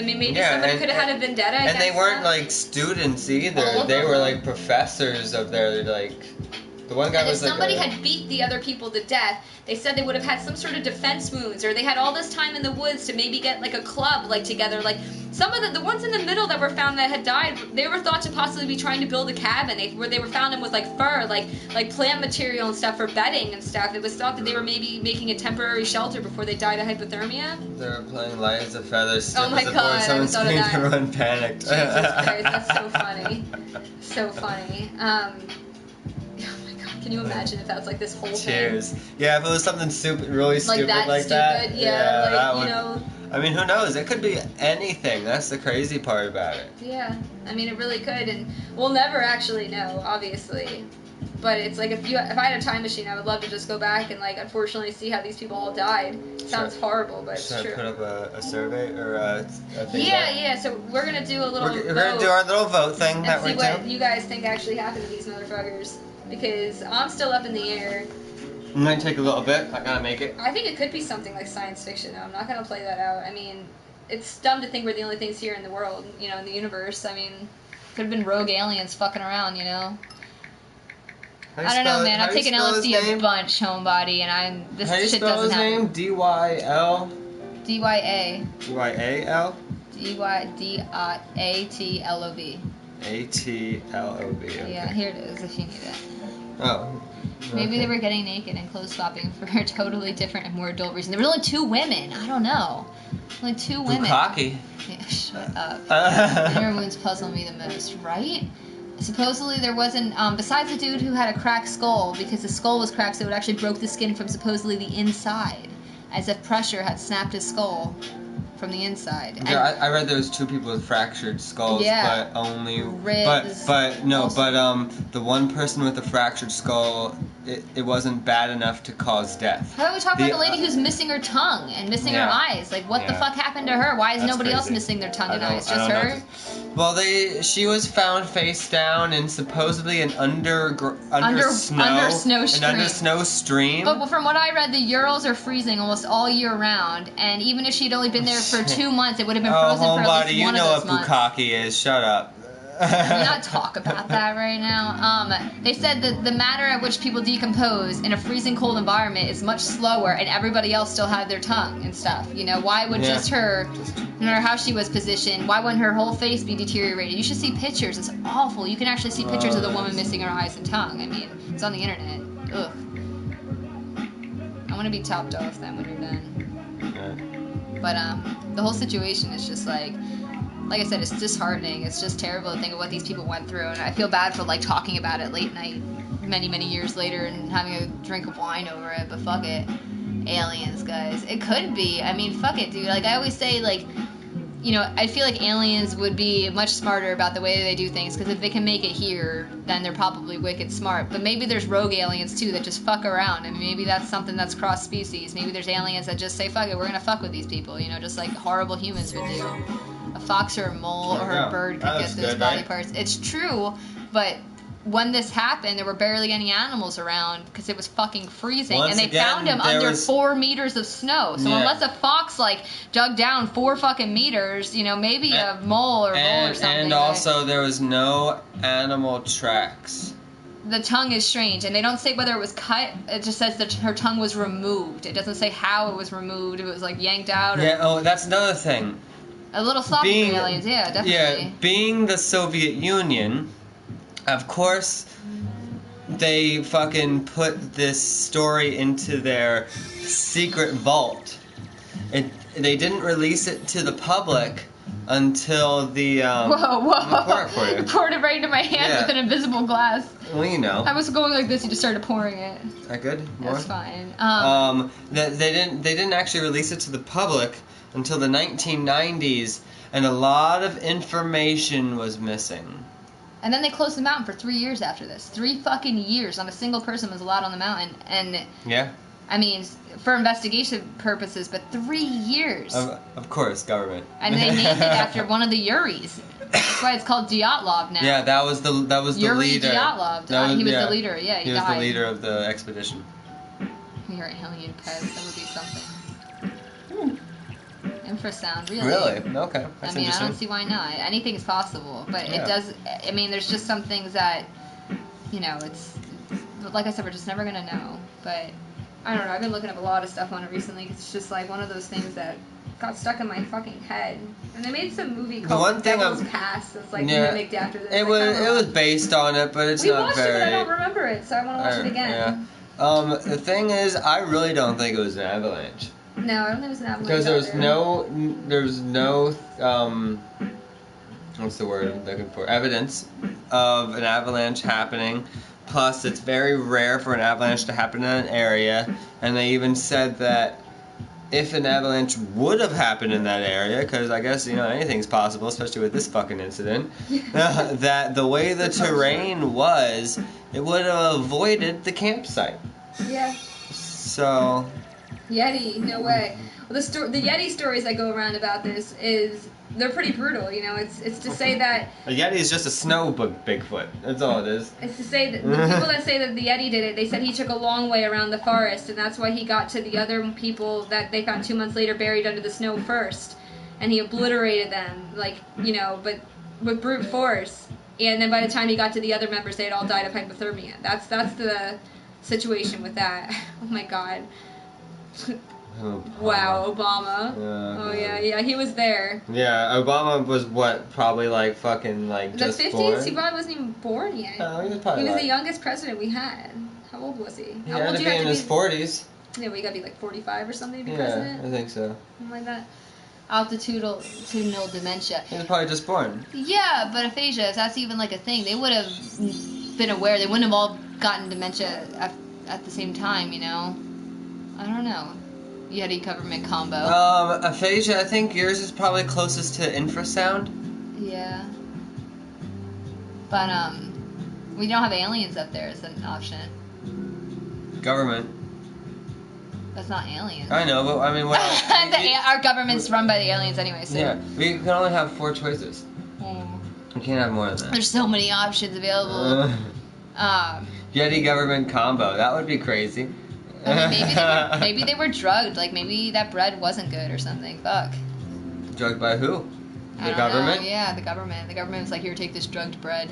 S2: mean, maybe
S3: Yeah,
S2: somebody
S3: and-
S2: could have had a vendetta
S3: And they
S2: against
S3: weren't
S2: them.
S3: like students
S2: All
S3: either.
S2: of
S3: They
S2: them.
S3: were like professors of their like. The one guy
S2: And if
S3: was like.
S2: somebody had beat the other people to death, they said they would have had some sort of defense wounds, or they had all this time in the woods to maybe get like a club like together. Like some of the ones in the middle that were found that had died, they were thought to possibly be trying to build a cabin. Where they were found in with like fur, like plant material and stuff for bedding and stuff. It was thought that they were maybe making a temporary shelter before they died of hypothermia.
S3: They were playing Light as a Feather.
S2: Oh my
S3: stiff as a
S2: God,
S3: board.
S2: I
S3: Someone
S2: thought of
S3: screamed
S2: that.
S3: everyone panicked.
S2: Jesus Christ, that's so funny. So funny. Oh my God, can you imagine if that was like this whole thing?
S3: Cheers. Yeah, if it was something stupid, really stupid
S2: Like that
S3: like
S2: stupid,
S3: that.
S2: yeah,
S3: that
S2: like,
S3: would.
S2: you know.
S3: I mean, who knows? It could be anything. That's the crazy part about it.
S2: Yeah, I mean, it really could, and we'll never actually know, obviously. But it's like if I had a time machine, I would love to just go back and like unfortunately see how these people all died. Sounds horrible, but it's
S3: Should I
S2: true.
S3: put up a survey or a thing?
S2: Yeah. So we're gonna do a little.
S3: We're gonna
S2: vote
S3: do our little vote thing
S2: and
S3: that
S2: see
S3: we
S2: what
S3: do.
S2: you guys think actually happened to these motherfuckers, because I'm still up in the air.
S3: It might take a little bit. I gotta make it.
S2: I think it could be something like science fiction. Though. I'm not gonna play that out. I mean, it's dumb to think we're the only things here in the world, you know, in the universe. I mean, could have been rogue aliens fucking around, you know. I don't know, man. I've taken LSD a bunch, homebody, and this
S3: How do you
S2: shit
S3: spell
S2: doesn't
S3: his name?
S2: happen.
S3: D-Y-L?
S2: D-Y-A.
S3: D-Y-A-L?
S2: D-Y-D-A-T-L-O-V.
S3: A-T-L-O-V. Okay.
S2: Yeah, here it is if you need it.
S3: Oh.
S2: Maybe
S3: okay.
S2: they were getting naked and clothes swapping for a totally different and more adult reason. There were only 2 women. I don't know. Only 2 women.
S3: Bukkake.
S2: Yeah, shut up. Inner wounds puzzle me the most, right? Supposedly there wasn't, besides the dude who had a cracked skull, because the skull was cracked so it actually broke the skin from supposedly the inside, as if pressure had snapped his skull from the inside. And
S3: Yeah, I read there was 2 people with fractured skulls,
S2: Yeah.
S3: but only
S2: Ribs,
S3: but no,
S2: also-
S3: but the one person with the fractured skull, it wasn't bad enough to cause death.
S2: how about we talk about
S3: The-
S2: the lady who's missing her tongue and missing her
S3: Yeah.
S2: eyes? Like, what the
S3: Yeah.
S2: fuck happened to her? Why is
S3: That's
S2: nobody else
S3: crazy.
S2: missing their tongue
S3: I
S2: and
S3: don't-
S2: eyes?
S3: I
S2: Just
S3: don't know
S2: her?
S3: Well, she was found face down in supposedly an under snow stream.
S2: But from what I read, the Urals are freezing almost all year round, and even if she'd only been there for 2 months, it would have been
S3: Oh,
S2: frozen for at
S3: homebody,
S2: least
S3: you
S2: one
S3: know
S2: of
S3: what
S2: those months.
S3: bukkake is. Shut up.
S2: Can we not talk about that right now? They said that the matter at which people decompose in a freezing cold environment is much slower, and everybody else still had their tongue and stuff. You know, why would
S3: Yeah.
S2: just her, no matter how she was positioned, why wouldn't her whole face be deteriorated? You should see pictures. It's awful. You can actually see pictures of the woman missing her eyes and tongue. I mean, it's on the internet. Ugh. I want to be topped off then when you're done. But the whole situation is just like I said, it's disheartening. It's just terrible to think of what these people went through, and I feel bad for like talking about it late night, many years later, and having a drink of wine over it. But fuck it, aliens, guys. It could be. I mean, fuck it, dude. Like I always say, like you know, I feel like aliens would be much smarter about the way they do things, because if they can make it here, then they're probably wicked smart. But maybe there's rogue aliens too that just fuck around, and maybe that's something that's cross species. Maybe there's aliens that just say, fuck it, we're gonna fuck with these people, you know, just like horrible humans would do. A fox or a mole or a bird could get those body parts. It's true, but when this happened, there were barely any animals around because it was fucking freezing,
S3: Once
S2: and they
S3: again,
S2: found him
S3: there
S2: under
S3: was-
S2: 4 meters of snow. So
S3: Yeah.
S2: unless a fox like dug down 4 fucking meters, you know, maybe a mole or vole or something.
S3: And
S2: but
S3: also, there was no animal tracks.
S2: the tongue is strange, and they don't say whether it was cut. It just says that her tongue was removed. It doesn't say how it was removed. If it was like yanked out or
S3: Yeah. Oh, that's another thing.
S2: a little sloppy for aliens. Yeah, definitely.
S3: Yeah, being the Soviet Union, of course, they fucking put this story into their secret vault. They didn't release it to the public until the.
S2: Whoa, whoa!
S3: I'll pour it for you.
S2: You poured it right into my hand
S3: Yeah.
S2: with an invisible glass.
S3: Well, you know.
S2: I was going like this. You just started pouring it.
S3: Is that good? More?
S2: That's fine.
S3: They didn't actually release it to the public until the 1990s, and a lot of information was missing.
S2: And then they closed the mountain for 3 years after this. 3 fucking years. Not a single person was allowed on the mountain. And,
S3: Yeah.
S2: I mean, for investigation purposes, but 3 years.
S3: Of course, government.
S2: And they named it after one of the Yuris. That's why it's called Dyatlov now.
S3: Yeah, that was the
S2: Yuri
S3: leader.
S2: Dyatlov.
S3: That
S2: He was the leader. Yeah,
S3: He was
S2: died.
S3: the leader of the expedition.
S2: You're alien pets. That would be something. Infrasound, really.
S3: Really? Okay,
S2: I
S3: that's
S2: mean, I
S3: interesting.
S2: don't see why not. Anything's possible, but
S3: Yeah.
S2: it does. I mean, there's just some things that, you know, it's like I said, we're just never gonna know. But I don't know. I've been looking up a lot of stuff on it recently. 'Cause it's just like one of those things that got stuck in my fucking head. And they made some movie called
S3: one thing
S2: Devil's
S3: I'm-
S2: Cast that's like
S3: Yeah.
S2: mimicked after this.
S3: It was based on it, but it's
S2: We
S3: not
S2: watched
S3: very.
S2: it, but I don't remember it, so I want to watch it again.
S3: Yeah. The thing is, I really don't think it was an avalanche.
S2: No, I don't think it was an avalanche.
S3: Because
S2: either.
S3: there's no, what's the word I'm looking for? Evidence of an avalanche happening. Plus, it's very rare for an avalanche to happen in an area. And they even said that if an avalanche would have happened in that area, because I guess, you know, anything's possible, especially with this fucking incident, that the way the terrain was, it would have avoided the campsite.
S2: Yeah.
S3: So...
S2: Yeti, no way. Well, the Yeti stories that go around about this is they're pretty brutal. You know, it's to say that
S3: A Yeti is just a snow Bigfoot. That's all it is.
S2: it's to say that the people that say that the Yeti did it, they said he took a long way around the forest, and that's why he got to the other people that they found 2 months later buried under the snow first, and he obliterated them, like, you know, but with brute force. And then by the time he got to the other members, they had all died of hypothermia. That's the situation with that. Oh my god. Wow, Obama.
S3: Yeah.
S2: Oh yeah, he was there.
S3: Yeah, Obama was what? Probably like fucking like
S2: The
S3: just
S2: 50s?
S3: born.
S2: He probably wasn't even born yet.
S3: Oh, he was probably
S2: He was
S3: like,
S2: the youngest president we had. How old was he?
S3: He
S2: How
S3: had
S2: old
S3: to
S2: do
S3: be
S2: you
S3: in
S2: have
S3: his
S2: to
S3: 40s.
S2: be? Yeah, we gotta be like 45 or something to be
S3: Yeah,
S2: president.
S3: I think so.
S2: Something like that. Altitudinal dementia.
S3: He was probably just born.
S2: Yeah, but aphasia, if that's even like a thing, they would have been aware. They wouldn't have all gotten dementia at the same time, you know? I don't know. Yeti government combo.
S3: Aphasia, I think yours is probably closest to infrasound.
S2: Yeah. But, we don't have aliens up there as an option.
S3: Government.
S2: That's not aliens.
S3: I know, but I mean, what else?
S2: Our government's run by the aliens anyway, so.
S3: Yeah, we can only have 4 choices.
S2: Mm.
S3: We can't have more than that.
S2: There's so many options available.
S3: Yeti government combo. That would be crazy.
S2: I mean, maybe they were drugged. Like, maybe that bread wasn't good or something. Fuck.
S3: Drugged by who?
S2: I
S3: The
S2: don't
S3: government?
S2: know. Yeah, the government. The government was like, here, take this drugged bread.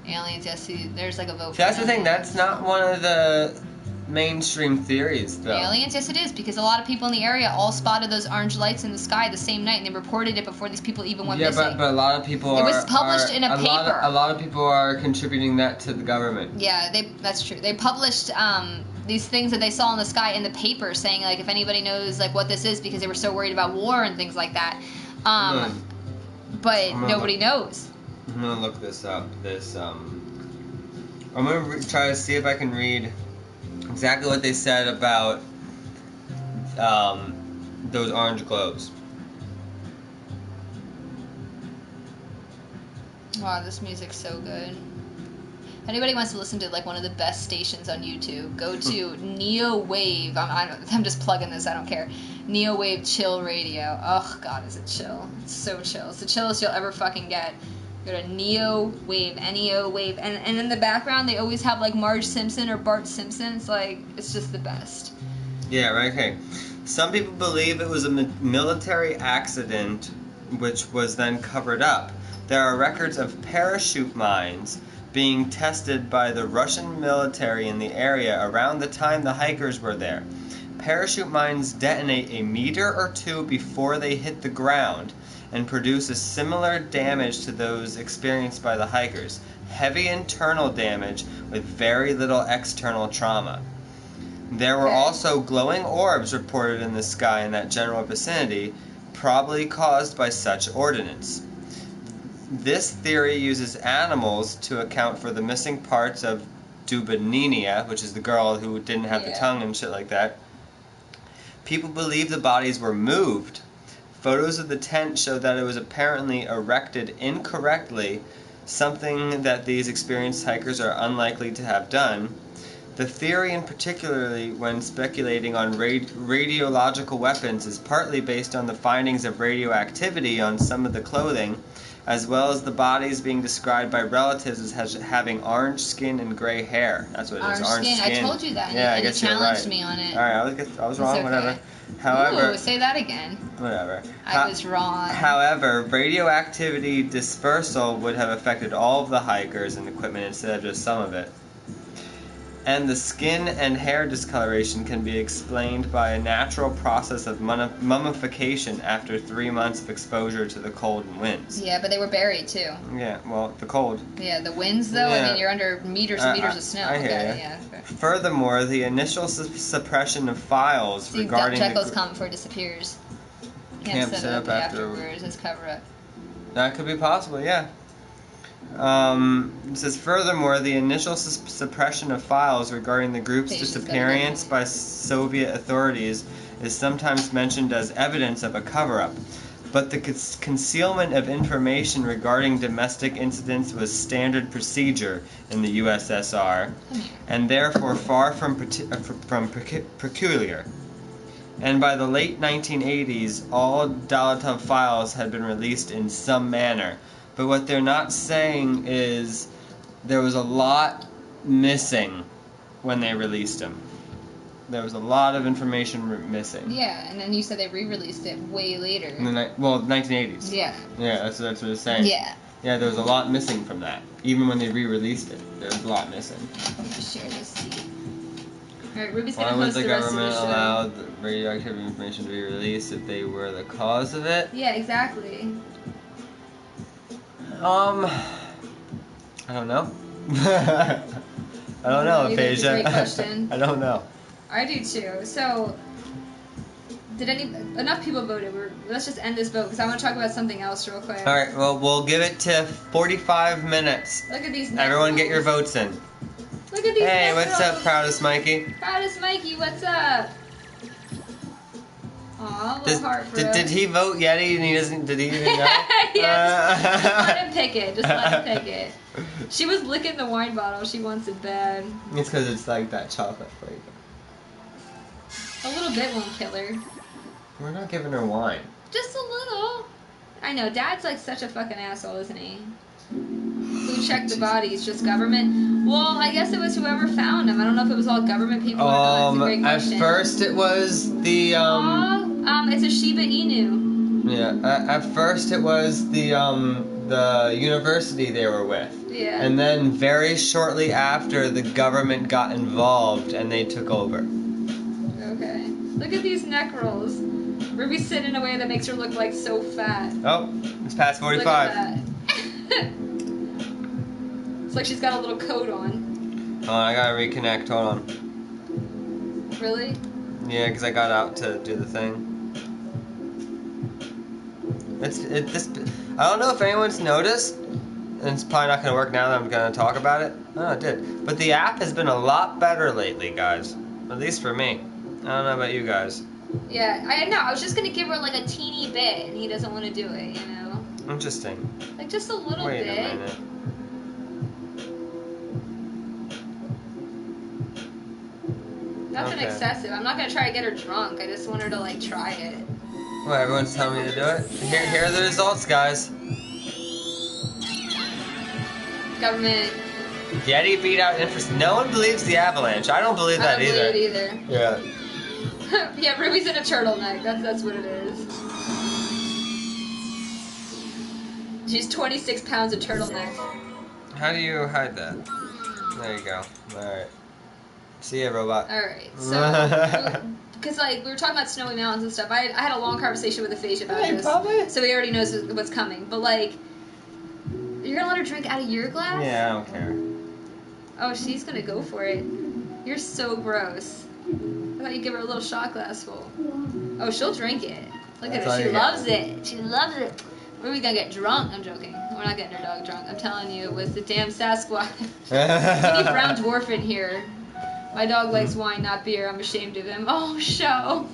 S2: Aliens, yes, see, there's like a vote
S3: See, that's
S2: for
S3: the thing.
S2: aliens.
S3: That's not one of the mainstream theories, though.
S2: Aliens, yes, it is, because a lot of people in the area all spotted those orange lights in the sky the same night, and they reported it before these people even went
S3: Yeah,
S2: missing.
S3: but a lot of people
S2: It
S3: are.
S2: was published in a paper.
S3: A lot of people are contributing that to the government.
S2: Yeah, that's true. They published these things that they saw in the sky in the paper, saying like if anybody knows like what this is, because they were so worried about war and things like that. But
S3: I'm gonna
S2: nobody knows.
S3: I'm gonna look this up. I'm gonna try to see if I can read exactly what they said about those orange globes.
S2: Wow, this music's so good. If anybody wants to listen to like one of the best stations on YouTube, go to Neo Wave. I'm just plugging this. I don't care. Neo Wave Chill Radio. Oh God, is it chill? It's so chill. It's the chillest you'll ever fucking get. Go to Neo Wave, Neo Wave, and in the background they always have like Marge Simpson or Bart Simpson. It's like it's just the best.
S3: Yeah, right. Okay. Some people believe it was a military accident, which was then covered up. There are records of parachute mines being tested by the Russian military in the area around the time the hikers were there. Parachute mines detonate a meter or two before they hit the ground and produce a similar damage to those experienced by the hikers. Heavy internal damage with very little external trauma. There were also glowing orbs reported in the sky in that general vicinity, probably caused by such ordnance. This theory uses animals to account for the missing parts of Dubinina, which is the girl who didn't have the tongue and shit like that. People believe the bodies were moved. Photos of the tent show that it was apparently erected incorrectly, something that these experienced hikers are unlikely to have done. The theory, in particularly when speculating on radiological weapons, is partly based on the findings of radioactivity on some of the clothing, as well as the bodies being described by relatives as having orange skin and gray hair. That's what it is, orange skin.
S2: I told you that,
S3: Yeah,
S2: and
S3: I
S2: you
S3: guess you're
S2: challenged
S3: right.
S2: me on it.
S3: Alright, I was wrong,
S2: okay.
S3: whatever. However,
S2: Ooh, say that again.
S3: Whatever.
S2: I was wrong.
S3: However, radioactivity dispersal would have affected all of the hikers and equipment instead of just some of it. And the skin and hair discoloration can be explained by a natural process of mummification after 3 months of exposure to the cold and winds.
S2: Yeah, but they were buried too.
S3: Yeah, well, the cold.
S2: Yeah, the winds though.
S3: Yeah.
S2: I mean, you're under meters and meters of snow.
S3: I hear ya.
S2: Yeah. Okay.
S3: Furthermore, the initial suppression of files
S2: See,
S3: regarding
S2: Jekyll's
S3: the
S2: come before it disappears.
S3: Can't set up
S2: afterwards as cover up.
S3: That could be possible, yeah. It says, furthermore, the initial suppression of files regarding the group's
S2: Patience
S3: disappearance by Soviet authorities is sometimes mentioned as evidence of a cover-up. But the concealment of information regarding domestic incidents was standard procedure in the USSR, and therefore far from peculiar. And by the late 1980s, all Dalatov files had been released in some manner. But what they're not saying is there was a lot missing when they released them. There was a lot of information missing.
S2: Yeah, and then you said they re-released it way later.
S3: In the 1980s.
S2: Yeah.
S3: Yeah, that's what it's saying.
S2: Yeah.
S3: Yeah, there was a lot missing from that. Even when they re-released it, there was a lot missing.
S2: Let me share this seat. Alright, Ruby's
S3: Why
S2: gonna
S3: would
S2: post
S3: the
S2: the rest of the
S3: government
S2: show.
S3: allow the radioactive information to be released if they were the cause of it?
S2: Yeah, exactly.
S3: I don't know. I don't know,
S2: Maybe it's a
S3: Phasia.
S2: great question.
S3: I don't know.
S2: I do too. So, did enough people voted? Let's just end this vote because I want to talk about something else real quick.
S3: Alright, well, we'll give it to 45 minutes.
S2: Look at these.
S3: Everyone get your
S2: necklaces.
S3: votes in.
S2: Look at these.
S3: Hey, what's up,
S2: necklaces.
S3: Proudest Mikey?
S2: Proudest Mikey, what's up? Aw, little heart bro.
S3: Did he vote Yeti and he doesn't? Did he even know?
S2: Yes. Just let him pick it. Just let him pick it. She was licking the wine bottle. She wants it bad.
S3: It's because it's like that chocolate flavor.
S2: A little bit won't kill her.
S3: We're not giving her wine.
S2: Just a little. I know. Dad's like such a fucking asshole, isn't he? Who checked the bodies? Just government? Well, I guess it was whoever found them. I don't know if it was all government people or not. It's a great
S3: At
S2: question.
S3: first it was the
S2: it's a Shiba Inu.
S3: Yeah, at first it was the university they were with.
S2: Yeah.
S3: And then very shortly after, the government got involved and they took over.
S2: Okay. Look at these neck rolls. Ruby's sitting in a way that makes her look like so fat.
S3: Oh, it's past
S2: Look
S3: 45.
S2: at that. It's like she's got a little coat on.
S3: Hold on, I gotta reconnect. Hold on.
S2: Really?
S3: Yeah, because I got out to do the thing. I don't know if anyone's noticed, and it's probably not going to work now that I'm going to talk about it. No, it did. But the app has been a lot better lately, guys. At least for me. I don't know about you guys.
S2: Yeah, I know. I was just gonna give her like a teeny bit, and he doesn't want to do it, you know.
S3: Interesting.
S2: Like just a little
S3: Wait
S2: bit.
S3: a minute.
S2: Nothing
S3: Okay.
S2: excessive. I'm not gonna try to get her drunk. I just want her to like try it.
S3: Well, everyone's telling me to do it. Here are the results, guys.
S2: Government.
S3: Yeti beat out Infrastructure. No one believes the avalanche. I don't believe that
S2: I don't
S3: either.
S2: believe it either.
S3: Yeah.
S2: Yeah, Ruby's in a turtleneck. That's what it is. She's 26 pounds of turtleneck.
S3: How do you hide that? There you go. Alright. See ya, robot.
S2: Alright, so... Because, like, we were talking about snowy mountains and stuff. I had a long conversation with Aphasia about
S3: Hey,
S2: this.
S3: puppy.
S2: So he already knows what's coming. But, like... You're gonna let her drink out of your glass?
S3: Yeah, I don't care.
S2: Oh, she's gonna go for it. You're so gross. I thought you'd give her a little shot glass full. Oh, she'll drink it. Look
S3: That's
S2: at
S3: all
S2: her.
S3: you
S2: She
S3: get.
S2: loves it. She loves it. When are we gonna get drunk? I'm joking. We're not getting her dog drunk. I'm telling you, it was the damn Sasquatch. We need Brown Dwarf in here. My dog likes wine, not beer. I'm ashamed of him. Oh, Show.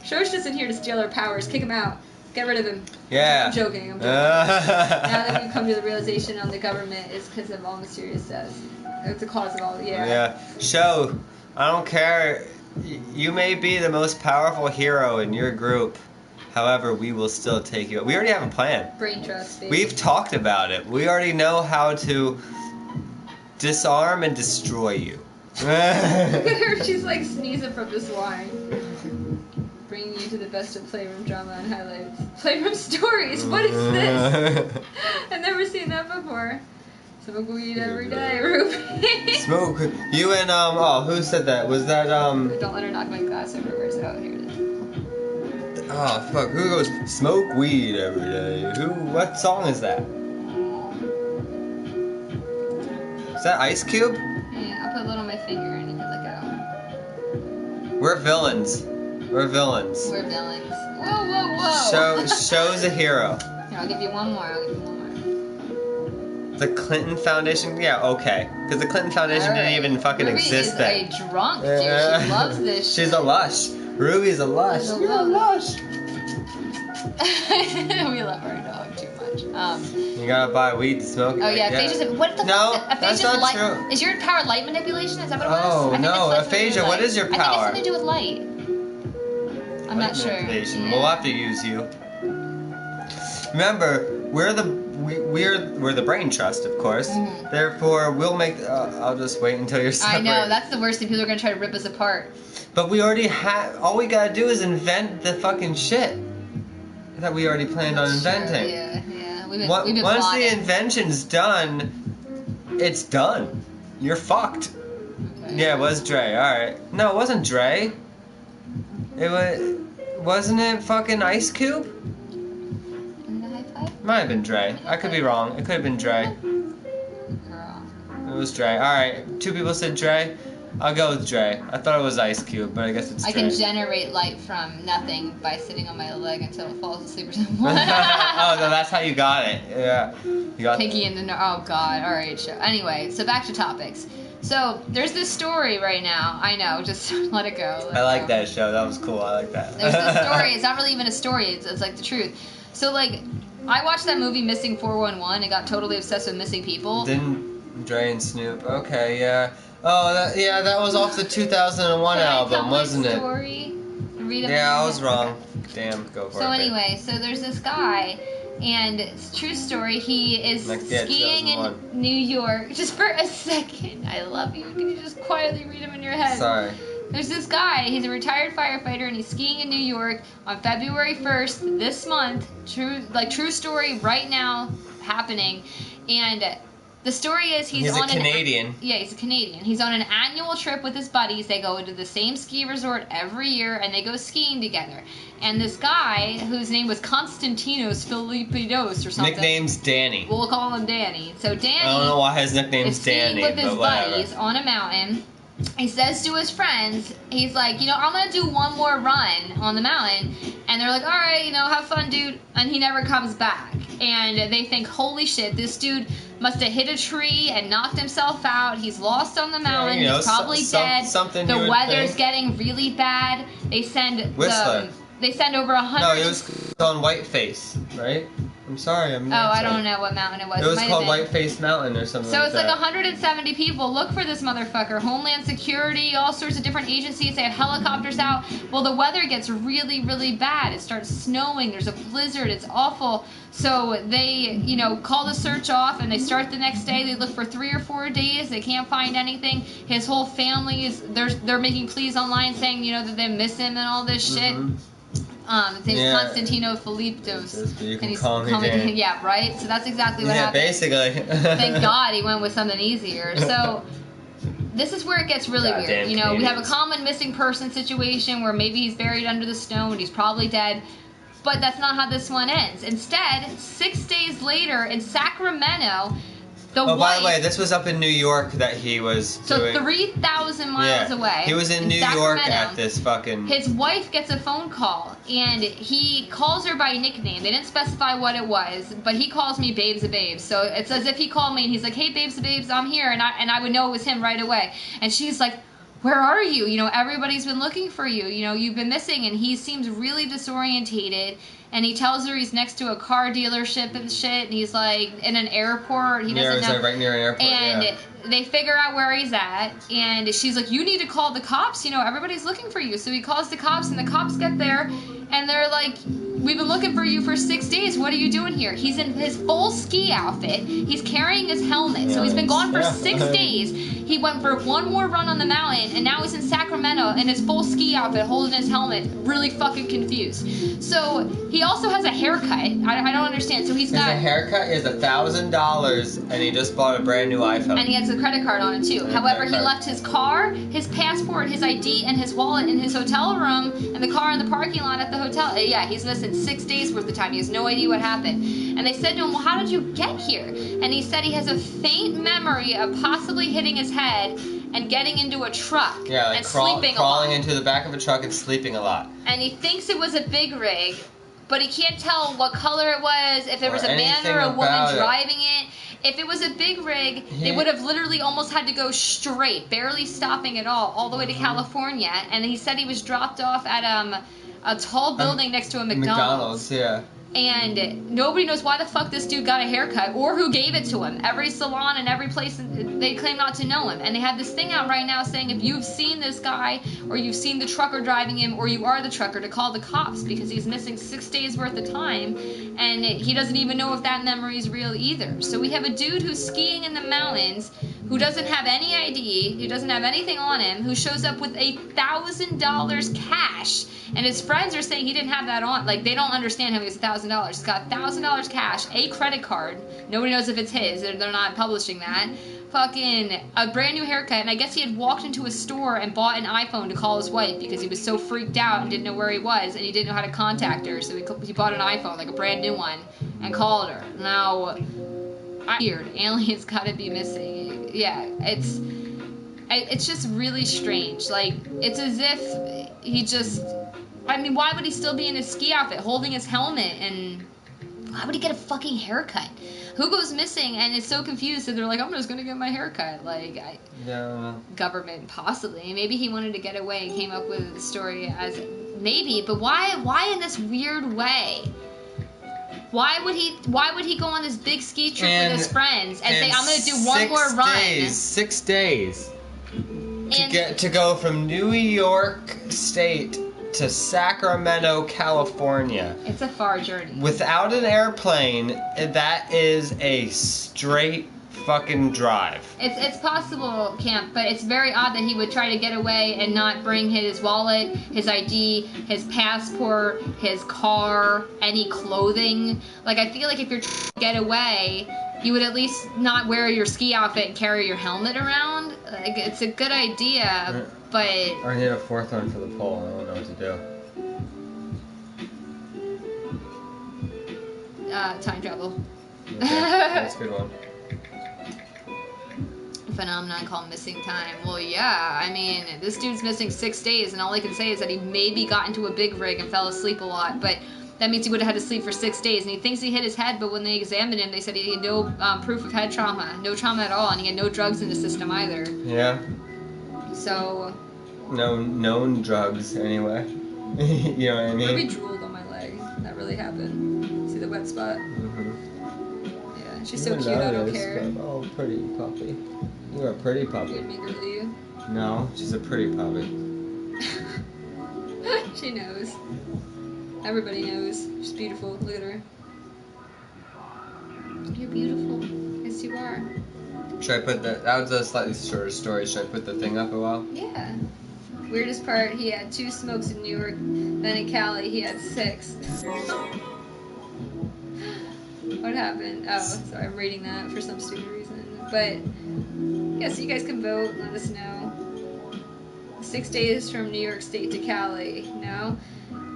S2: Show's just in here to steal our powers. Kick him out. Get rid of him.
S3: Yeah.
S2: I'm joking. I'm joking. Now that we've come to the realization on the government is because of all mysterious deaths. It's the cause of all.
S3: Yeah. Show. I don't care. You may be the most powerful hero in your group. However, we will still take you. We already have a plan.
S2: Brain trust, baby.
S3: We've talked about it. We already know how to disarm and destroy you.
S2: Look at her. She's like sneezing from this wine. Bringing you to the best of Playroom drama and highlights. Playroom stories. What is this? I've never seen that before. Smoke weed every day, Ruby.
S3: Smoke. You and oh, who said that? Was that
S2: Don't let her knock my glass over. Where's it? Oh, here it is.
S3: oh fuck, who goes smoke weed every day? Who, what song is that? Is that Ice Cube?
S2: Yeah, I'll put a little of my finger and you can lick it out.
S3: We're villains. We're villains.
S2: We're villains. Whoa, whoa, whoa.
S3: Show's a hero.
S2: Here, I'll give you one more. I'll give you one more.
S3: The Clinton Foundation? Yeah, okay. Because the Clinton Foundation
S2: All
S3: didn't
S2: right.
S3: even fucking
S2: Ruby
S3: exist
S2: is
S3: then.
S2: a drunk, dude. She loves this
S3: She's
S2: shit.
S3: a lush. Ruby's a lush.
S2: She's a
S3: You're a lush.
S2: We love our dog too much.
S3: You gotta buy weed to smoke.
S2: Oh yeah, Aphasia. What the
S3: No,
S2: fuck?
S3: that's
S2: Aphasia
S3: not true.
S2: Is your power light manipulation? Is that what it was?
S3: Oh,
S2: I think
S3: no,
S2: that's something to do
S3: Aphasia,
S2: with
S3: what
S2: light.
S3: is your
S2: I think
S3: power?
S2: it's something to do with light. I'm not sure.
S3: Manipulation.
S2: Yeah.
S3: We'll have to use you. Remember, we're the brain trust, of course.
S2: Mhm.
S3: Therefore, we'll make. I'll just wait until you're
S2: I
S3: separated.
S2: know, that's the worst thing. People are gonna try to rip us apart.
S3: But we already have. All we gotta do is invent the fucking shit that we already planned on inventing.
S2: Yeah, yeah. We've been
S3: Once
S2: plotting.
S3: the invention's done, it's done. You're fucked.
S2: Okay.
S3: Yeah, it was Dre. All right. No, it wasn't Dre. It was. Wasn't it fucking Ice Cube?
S2: And the high five?
S3: Might have been Dre. I could be wrong. It could have been Dre.
S2: Girl.
S3: It was Dre. Alright, two people said Dre. I'll go with Dre. I thought it was Ice Cube, but I guess it's
S2: I
S3: Dre.
S2: can generate light from nothing by sitting on my leg until it falls asleep or something.
S3: Oh, no, that's how you got it. Yeah. You got
S2: Piggy in the oh god. All right, show. Anyway, so back to topics. So there's this story right now. I know, just let it go. Let
S3: I
S2: it
S3: like
S2: go.
S3: that show. That was cool. I like that.
S2: There's this story. It's not really even a story. It's like the truth. So like, I watched that movie Missing 411 and got totally obsessed with missing people.
S3: Didn't Dre and Snoop? Okay, yeah. Oh, that was off the 2001
S2: Can I
S3: album,
S2: tell my
S3: wasn't it?
S2: story? Read it?
S3: Yeah, I was wrong. Damn, go for it.
S2: So anyway, so there's this guy, and it's a true story. He is
S3: Like, yeah,
S2: skiing in
S3: 2001.
S2: New York. Just for a second, I love you. Can you just quietly read him in your head?
S3: Sorry.
S2: There's this guy. He's a retired firefighter, and he's skiing in New York on February 1st this month. True story right now happening, and. The story is he's
S3: a
S2: on
S3: Canadian.
S2: Yeah, he's a Canadian. He's on an annual trip with his buddies. They go into the same ski resort every year, and they go skiing together. And this guy, whose name was Konstantinos Filipidos or something.
S3: Nickname's Danny.
S2: We'll call him Danny. So Danny
S3: I don't know why his nickname's
S2: is skiing
S3: Danny,
S2: with his
S3: but whatever.
S2: buddies on a mountain. He says to his friends, he's like, I'm going to do one more run on the mountain. And they're like, all right, have fun, dude. And he never comes back. And they think, holy shit, this dude must have hit a tree and knocked himself out. He's lost on the mountain. He's probably dead.
S3: Something
S2: The
S3: you would
S2: weather's
S3: think.
S2: getting really bad. They send
S3: Whistler.
S2: They send over 100.
S3: No, he was on Whiteface, right? I'm sorry. I'm
S2: Oh,
S3: not
S2: I
S3: sorry.
S2: don't know what mountain it was.
S3: It was
S2: might have
S3: called
S2: been.
S3: Whiteface Mountain or something
S2: So
S3: like
S2: it's like
S3: that.
S2: 170 people. Look for this motherfucker. Homeland Security, all sorts of different agencies. They have helicopters out. Well, the weather gets really, really bad. It starts snowing. There's a blizzard. It's awful. So they, call the search off and they start the next day. They look for 3 or 4 days. They can't find anything. His whole family is, they're making pleas online saying, that they miss him and all this shit. His name is Constantino Philippos.
S3: You
S2: And
S3: can
S2: he's
S3: call me
S2: coming-
S3: Dan.
S2: Yeah, right? So that's exactly what
S3: Yeah,
S2: happened.
S3: basically.
S2: Thank God he went with something easier. So this is where it gets really
S3: Goddamn
S2: weird. We have a
S3: Canadians.
S2: common missing person situation where maybe he's buried under the snow and he's probably dead. But that's not how this one ends. Instead, 6 days later in Sacramento, the
S3: Oh,
S2: wife...
S3: by the way, this was up in New York that he was
S2: So
S3: doing.
S2: 3,000 miles away.
S3: He was in New York
S2: Sacramento.
S3: at this fucking.
S2: His wife gets a phone call, and he calls her by nickname. They didn't specify what it was, but he calls me Babes of Babes. So it's as if he called me, and he's like, "Hey, Babes of Babes, I'm here," and I would know it was him right away. And she's like, "Where are you? Everybody's been looking for you. You've been missing." And he seems really disorientated. And he tells her he's next to a car dealership and shit, and he's like in an airport. He doesn't
S3: it's
S2: know.
S3: like right near an airport.
S2: And
S3: yeah.
S2: they figure out where he's at, and she's like, "You need to call the cops. Everybody's looking for you." So he calls the cops, and the cops get there, and they're like, "We've been looking for you for 6 days. What are you doing here?" He's in his full ski outfit. He's carrying his helmet. So he's been gone for 6 days. He went for one more run on the mountain, and now he's in Sacramento in his full ski outfit, holding his helmet, really fucking confused. So he also has a haircut. I don't understand. So he's got...
S3: His haircut is $1,000, and he just bought a brand new iPhone.
S2: And he has a credit card on it too.
S3: Yeah,
S2: However,
S3: credit
S2: he
S3: card.
S2: left his car, his passport, his ID, and his wallet in his hotel room, and the car in the parking lot at the hotel. Yeah, he's missing 6 days worth of time. He has no idea what happened. And they said to him, "Well, how did you get here?" And he said he has a faint memory of possibly hitting his head and getting into a truck
S3: Yeah, like
S2: and sleeping a
S3: crawling
S2: lot.
S3: into the back of a truck and sleeping a lot.
S2: And he thinks it was a big rig, but he can't tell what color it was, if there
S3: Or
S2: was a man
S3: anything
S2: or a woman
S3: about it.
S2: driving it. If it was a big rig, they would have literally almost had to go straight, barely stopping at all the way to California. And he said he was dropped off at a tall building next to a McDonald's.
S3: Yeah.
S2: And nobody knows why the fuck this dude got a haircut or who gave it to him. Every salon and every place, they claim not to know him. And they have this thing out right now saying if you've seen this guy or you've seen the trucker driving him or you are the trucker, to call the cops because he's missing 6 days worth of time and he doesn't even know if that memory is real either. So we have a dude who's skiing in the mountains who doesn't have any ID, who doesn't have anything on him, who shows up with $1,000 cash. And his friends are saying he didn't have that on. Like, they don't understand how he has $1,000. He's got $1,000 cash, a credit card. Nobody knows if it's his. They're not publishing that. Fucking a brand new haircut. And I guess he had walked into a store and bought an iPhone to call his wife because he was so freaked out and didn't know where he was and he didn't know how to contact her. So he bought an iPhone, like a brand new one, and called her. Now, weird. Aliens gotta be missing. Yeah, it's just really strange. Like, it's as if he just... I mean, why would he still be in his ski outfit, holding his helmet, and why would he get a fucking haircut? Who goes missing and is so confused that they're like, I'm just gonna get my haircut? Like,
S3: Yeah.
S2: government, possibly. Maybe he wanted to get away and came up with the story as maybe, but why in this weird way? Why would he go on this big ski trip with his friends and say, I'm gonna do one more run?
S3: 6 days.
S2: And
S3: To go from New York State to Sacramento, California.
S2: it's a far journey.
S3: Without an airplane, that is a straight fucking drive.
S2: It's possible, Camp, but it's very odd that he would try to get away and not bring his wallet, his ID, his passport, his car, any clothing. Like, I feel like if you're trying to get away, you would at least not wear your ski outfit and carry your helmet around. Like, it's a good idea, but...
S3: I need a fourth one for the poll. I don't know what to do.
S2: Time travel.
S3: Okay, that's a good one.
S2: Phenomenon called missing time. Well, yeah, I mean, this dude's missing 6 days, and all I can say is that he maybe got into a big rig and fell asleep a lot, but that means he would have had to sleep for 6 days, and he thinks he hit his head, but when they examined him, they said he had no proof of head trauma, no trauma at all, and he had no drugs in the system either.
S3: Yeah.
S2: So...
S3: No known drugs, anyway. You know what I mean?
S2: Maybe drooled on my leg. That really happened. See the wet spot.
S3: Mhm.
S2: Yeah, she's so cute. I don't care.
S3: Oh, pretty puppy. You're a pretty
S2: You
S3: puppy.
S2: and me, girl, you.
S3: No, she's a pretty puppy.
S2: She knows. Everybody knows. She's beautiful. Look at her. You're beautiful. Yes, you are.
S3: Should I put that was a slightly shorter story. Should I put the thing up a while?
S2: Yeah. Weirdest part, he had 2 smokes in New York. Then in Cali, he had 6. What happened? Oh, sorry, I'm reading that for some stupid reason. But, yeah, so you guys can vote and let us know. 6 days from New York State to Cali, no?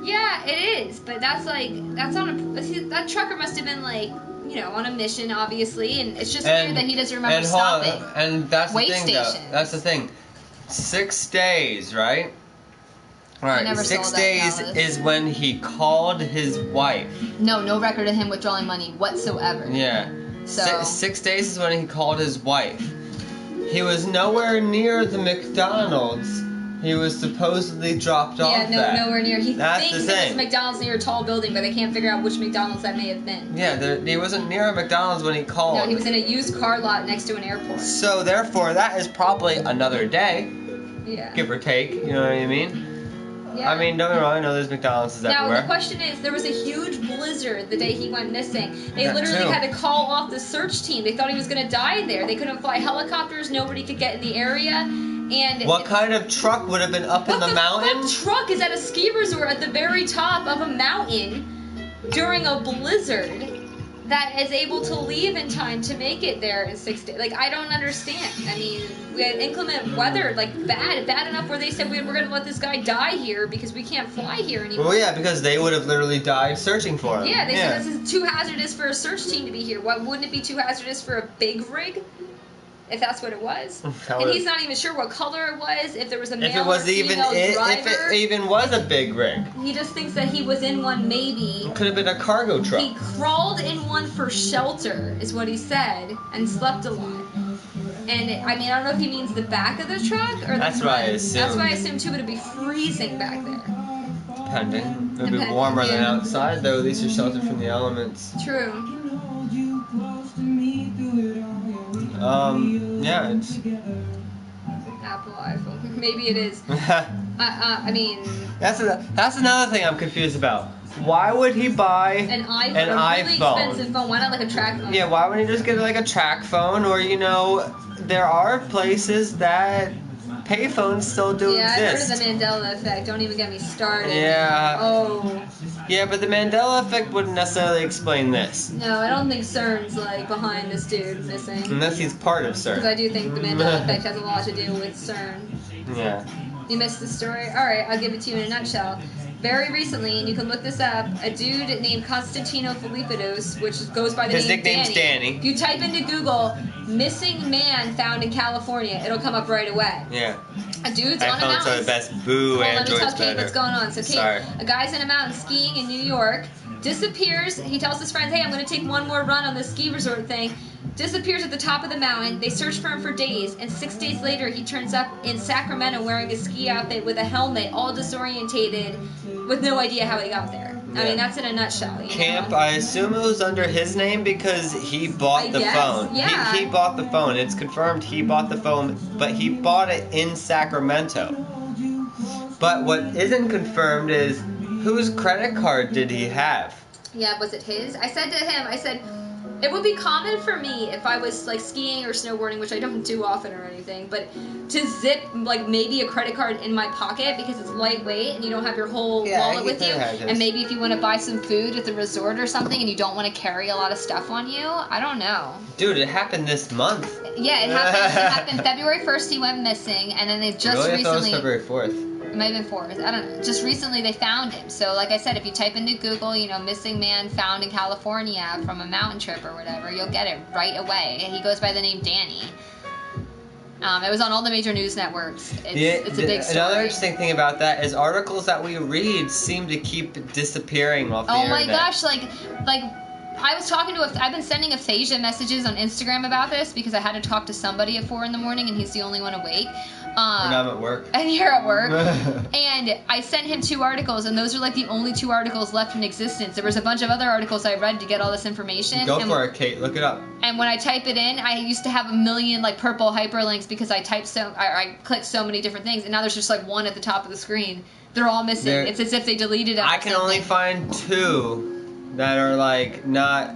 S2: Yeah, it is, but that's on a, see, that trucker must have been like, you know, on a mission, obviously, and it's just weird that he doesn't remember
S3: and hold on,
S2: stopping.
S3: And that's the
S2: Wait
S3: thing, though.
S2: stations.
S3: That's the thing. 6 days, right? Alright,
S2: never
S3: 6
S2: saw that,
S3: days
S2: Dallas.
S3: is when he called his wife.
S2: No record of him withdrawing money whatsoever.
S3: Yeah.
S2: So-
S3: 6 days is when he called his wife. He was nowhere near the McDonald's. He was supposedly dropped off
S2: Yeah,
S3: at.
S2: nowhere near. He
S3: That's
S2: thinks
S3: the
S2: that it's
S3: thing.
S2: McDonald's near a tall building, but they can't figure out which McDonald's that may have been.
S3: Yeah, he wasn't near a McDonald's when he called.
S2: No, he was in a used car lot next to an airport.
S3: So therefore, that is probably another day,
S2: Yeah.
S3: give or take. You know what I mean?
S2: Yeah.
S3: I mean, don't get me wrong. I know there's McDonald's
S2: Now,
S3: everywhere.
S2: the question is, there was a huge blizzard the day he went missing. They
S3: That
S2: literally
S3: too.
S2: had to call off the search team. They thought he was going to die there. They couldn't fly helicopters. Nobody could get in the area. And
S3: What kind of truck would have been up in
S2: what
S3: the mountain?
S2: What truck is at a ski resort at the very top of a mountain during a blizzard that is able to leave in time to make it there in 6 days? Like, I don't understand. I mean, we had inclement weather, like bad enough where they said we're going to let this guy die here because we can't fly here anymore.
S3: Well, yeah, because they would have literally died searching for him.
S2: Yeah, they said this is too hazardous for a search team to be here. Why wouldn't it be too hazardous for a big rig? If that's what it was.
S3: That
S2: And
S3: would-
S2: he's not even sure what color it was, if there was a male
S3: If it was
S2: or
S3: even
S2: female
S3: if
S2: driver.
S3: it even was a big rig,
S2: He just thinks that he was in one maybe.
S3: it could have been a cargo truck.
S2: He crawled in one for shelter, is what he said, and slept a lot. And I mean, I don't know if he means the back of the truck or the
S3: That's
S2: front.
S3: what I assumed.
S2: That's what I assumed too, but it'd be freezing back there.
S3: Depending. It'd be
S2: Depending,
S3: warmer than
S2: yeah.
S3: outside, though. At least you're sheltered from the elements.
S2: True.
S3: Yeah, it's.
S2: Apple, iPhone. Maybe it is. I mean,
S3: That's another thing I'm confused about. Why would he buy
S2: an iPhone,
S3: an
S2: a really
S3: iPhone?
S2: expensive phone. Why not like a track phone?
S3: Yeah, why wouldn't he just get like a track phone? Or, you know, there are places that payphones still do
S2: Yeah, I've heard
S3: exist.
S2: of the Mandela effect. Don't even get me started.
S3: Yeah.
S2: Oh.
S3: Yeah, but the Mandela effect wouldn't necessarily explain this.
S2: No, I don't think CERN's like behind this dude missing.
S3: Unless he's part of
S2: Because
S3: CERN.
S2: I do think the Mandela effect has a lot to do with CERN.
S3: Yeah.
S2: You missed the story? Alright, I'll give it to you in a nutshell. Very recently, and you can look this up, a dude named Constantino Filipidos, which goes by the
S3: His
S2: name
S3: nickname's Danny.
S2: If you type into Google, missing man found in California, it'll come up right away.
S3: Yeah.
S2: A dude's on a
S3: iPhones are
S2: mountain.
S3: the best. Boo,
S2: Well, let me
S3: Android's
S2: tell Kate
S3: better.
S2: what's going on. So Kate,
S3: Sorry.
S2: a guy's in a mountain skiing in New York, disappears. He tells his friends, hey, I'm going to take one more run on this ski resort thing. Disappears at the top of the mountain. They search for him for days, and 6 days later, he turns up in Sacramento wearing a ski outfit with a helmet, all disorientated, with no idea how he got there. I
S3: Yeah.
S2: mean, that's in a nutshell. You
S3: Camp,
S2: know?
S3: I assume it was under his name because he bought
S2: I
S3: the
S2: guess,
S3: phone.
S2: yeah.
S3: He bought the phone. It's confirmed he bought the phone, but he bought it in Sacramento. But what isn't confirmed is whose credit card did he have?
S2: Yeah, was it his? I said to him, it would be common for me if I was like skiing or snowboarding, which I don't do often or anything, but to zip like maybe a credit card in my pocket because it's lightweight and you don't have your whole
S3: Yeah,
S2: wallet
S3: he
S2: with you.
S3: could have his.
S2: And maybe if you want to buy some food at the resort or something and you don't want to carry a lot of stuff on you, I don't know.
S3: Dude, it happened this month.
S2: Yeah, it happened February 1st he went missing, and then they just
S3: Really? I thought it was
S2: recently...
S3: February 4th.
S2: It might have been 4th. I don't know. Just recently they found him. So like I said, if you type into Google, you know, missing man found in California from a mountain trip or whatever, you'll get it right away. He goes by the name Danny. It was on all the major news networks. It's a big story.
S3: Another interesting thing about that is articles that we read seem to keep disappearing off the
S2: Oh
S3: internet.
S2: my gosh, like I was talking to I've been sending Aphasia messages on Instagram about this because I had to talk to somebody at 4 in the morning and he's the only one awake.
S3: And I'm at work.
S2: And you're at work. And I sent him 2 articles, and those are like the only 2 articles left in existence. There was a bunch of other articles I read to get all this information.
S3: Go for it, Kate. Look it up.
S2: And when I type it in, I used to have a million like purple hyperlinks because I clicked so many different things, and now there's just like 1 at the top of the screen. They're all missing. It's as if they deleted it.
S3: I can only find 2 that are like not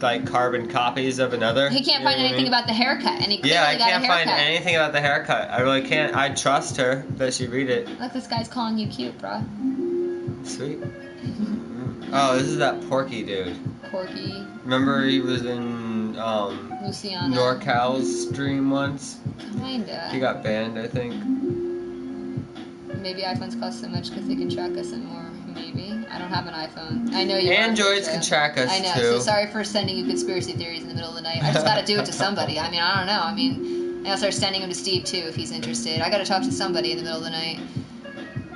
S3: like carbon copies of another.
S2: He can't find anything about the haircut, and he clearly
S3: I
S2: got a
S3: can't
S2: haircut.
S3: find anything about the haircut. I really can't. I trust her that she read it.
S2: Look, this guy's calling you cute, bro.
S3: Sweet. Oh, this is that Porky dude.
S2: Porky.
S3: Remember he was in
S2: Luciana.
S3: NorCal's stream once?
S2: Kinda.
S3: He got banned, I think.
S2: Maybe iPhones cost so much because they can track us and more. Maybe. I don't have an iPhone. I know you.
S3: Androids can track us
S2: I know.
S3: too.
S2: So sorry for sending you conspiracy theories in the middle of the night. I just got to do it to somebody. I mean, I don't know. I mean, I'll start sending them to Steve too if he's interested. I got to talk to somebody in the middle of the night.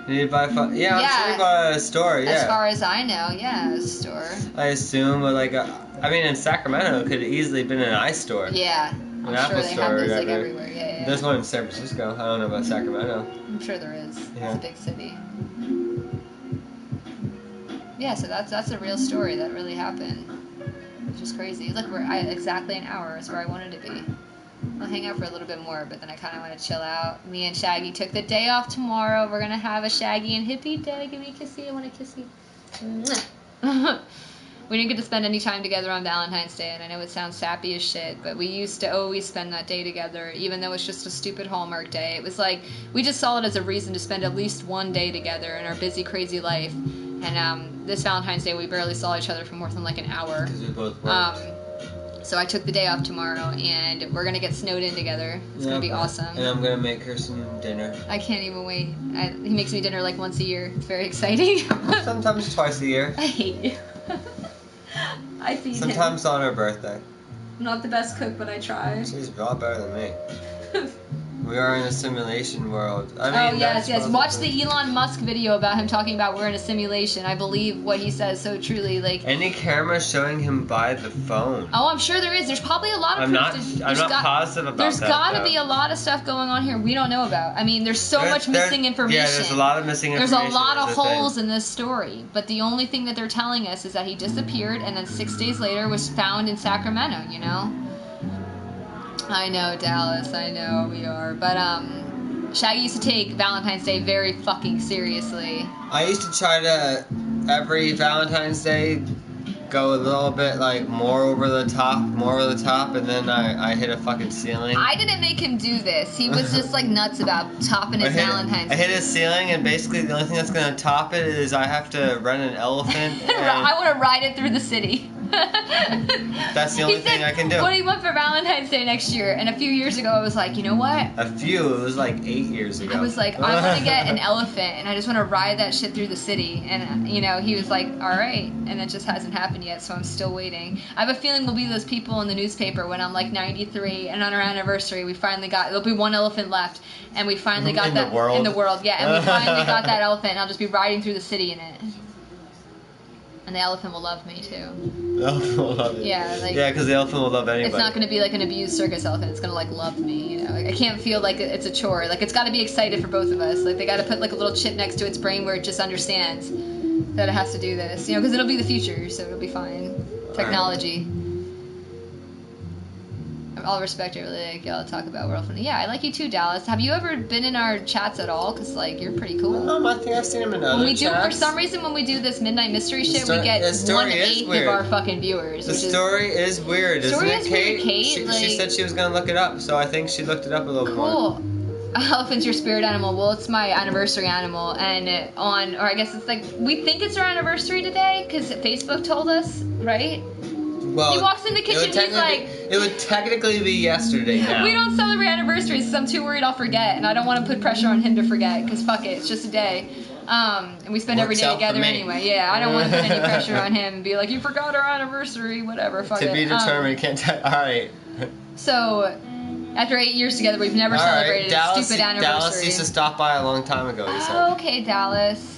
S3: Did you buy phone? Yeah, I'm sure you bought at a store. Yeah.
S2: As far as I know, yeah, a store.
S3: I assume, but like, I mean, in Sacramento, it could have easily been an iStore.
S2: Yeah.
S3: An
S2: I'm
S3: Apple
S2: sure they
S3: store
S2: have
S3: or
S2: those like
S3: whatever.
S2: everywhere. Yeah.
S3: There's one in San Francisco. I don't know about Sacramento.
S2: I'm sure there is.
S3: Yeah.
S2: It's a big city. Yeah, so that's a real story that really happened. Which is crazy. Look, we're exactly an hour is where I wanted to be. I'll hang out for a little bit more, but then I kind of want to chill out. Me and Shaggy took the day off tomorrow. We're gonna have a Shaggy and Hippie day. Give me a kissy. I want to kiss you. Mwah. We didn't get to spend any time together on Valentine's Day, and I know it sounds sappy as shit, but we used to always spend that day together, even though it's just a stupid Hallmark day. It was like, we just saw it as a reason to spend at least one day together in our busy, crazy life. And this Valentine's Day, we barely saw each other for more than like an hour.
S3: Because we both worked.
S2: So I took the day off tomorrow, and we're gonna get snowed in together. It's gonna be awesome.
S3: And I'm gonna make her some dinner.
S2: I can't even wait. He makes me dinner like once a year. It's very exciting.
S3: Sometimes twice a year.
S2: I hate you. I feed him.
S3: Sometimes on her birthday.
S2: I'm not the best cook, but I try.
S3: She's a lot better than me. We are in a simulation world. I mean,
S2: yes. Watch the Elon Musk video about him talking about we're in a simulation. I believe what he says so truly. Like
S3: any camera showing him by the phone.
S2: Oh, I'm sure there is. There's probably a lot of
S3: I'm not positive about
S2: There's
S3: that.
S2: got to be a lot of stuff going on here we don't know about. I mean, there's so much missing information.
S3: Yeah, there's a lot of missing information.
S2: There's a lot of holes in this story. But the only thing that they're telling us is that he disappeared and then 6 days later was found in Sacramento, you know? I know, Dallas. I know we are. But, Shaggy used to take Valentine's Day very fucking seriously.
S3: I used to try to, every Valentine's Day, go a little bit, like, more over the top, and then I hit a fucking ceiling.
S2: I didn't make him do this. He was just, like, nuts about topping his Valentine's Day.
S3: I hit a ceiling, and basically the only thing that's going to top it is I have to rent an elephant.
S2: I want to ride it through the city.
S3: That's the only thing I can do.
S2: What do you want for Valentine's Day next year? And a few years ago, I was like, you know what?
S3: It was like 8 years ago.
S2: I was like, I want to get an elephant, and I just want to ride that shit through the city. And, you know, he was like, all right. And it just hasn't happened yet, so I'm still waiting. I have a feeling we'll be those people in the newspaper when I'm like 93, and on our anniversary, there'll be one elephant left, and we finally got that. In the world, yeah. And we finally got that elephant, and I'll just be riding through the city in it. And the elephant will love me too.
S3: The elephant will love you.
S2: Yeah, like
S3: because the elephant will love anybody.
S2: It's not going to be like an abused circus elephant. It's going to like love me. You know, like, I can't feel like it's a chore. Like it's got to be excited for both of us. Like they got to put like a little chip next to its brain where it just understands that it has to do this. You know, because it'll be the future, so it'll be fine. Technology. All respect, I really like y'all to talk about World Funny. Yeah, I like you too, Dallas. Have you ever been in our chats at all? Because, like, you're pretty cool.
S3: I think I've seen him in other
S2: For some reason, when we do this Midnight Mystery shit, we get 1/8 of our fucking viewers.
S3: The story is weird, isn't it, Kate? She said she was going to look it up, so I think she looked it up a little bit more.
S2: Cool. Elephant's your spirit animal. Well, it's my anniversary animal, and or I guess it's like, we think it's our anniversary today, because Facebook told us, right?
S3: Well,
S2: he walks in the kitchen, he's like...
S3: It would technically be yesterday now.
S2: We don't celebrate anniversaries, so I'm too worried I'll forget, and I don't want to put pressure on him to forget, because fuck it, it's just a day. And we spend every day together anyway. Yeah, I don't want to put any pressure on him and be like, you forgot our anniversary, whatever, fuck it.
S3: To be determined, can't tell. Alright.
S2: So, after 8 years together, we've never celebrated a stupid anniversary.
S3: Dallas used to stop by a long time ago, he said.
S2: Okay, Dallas.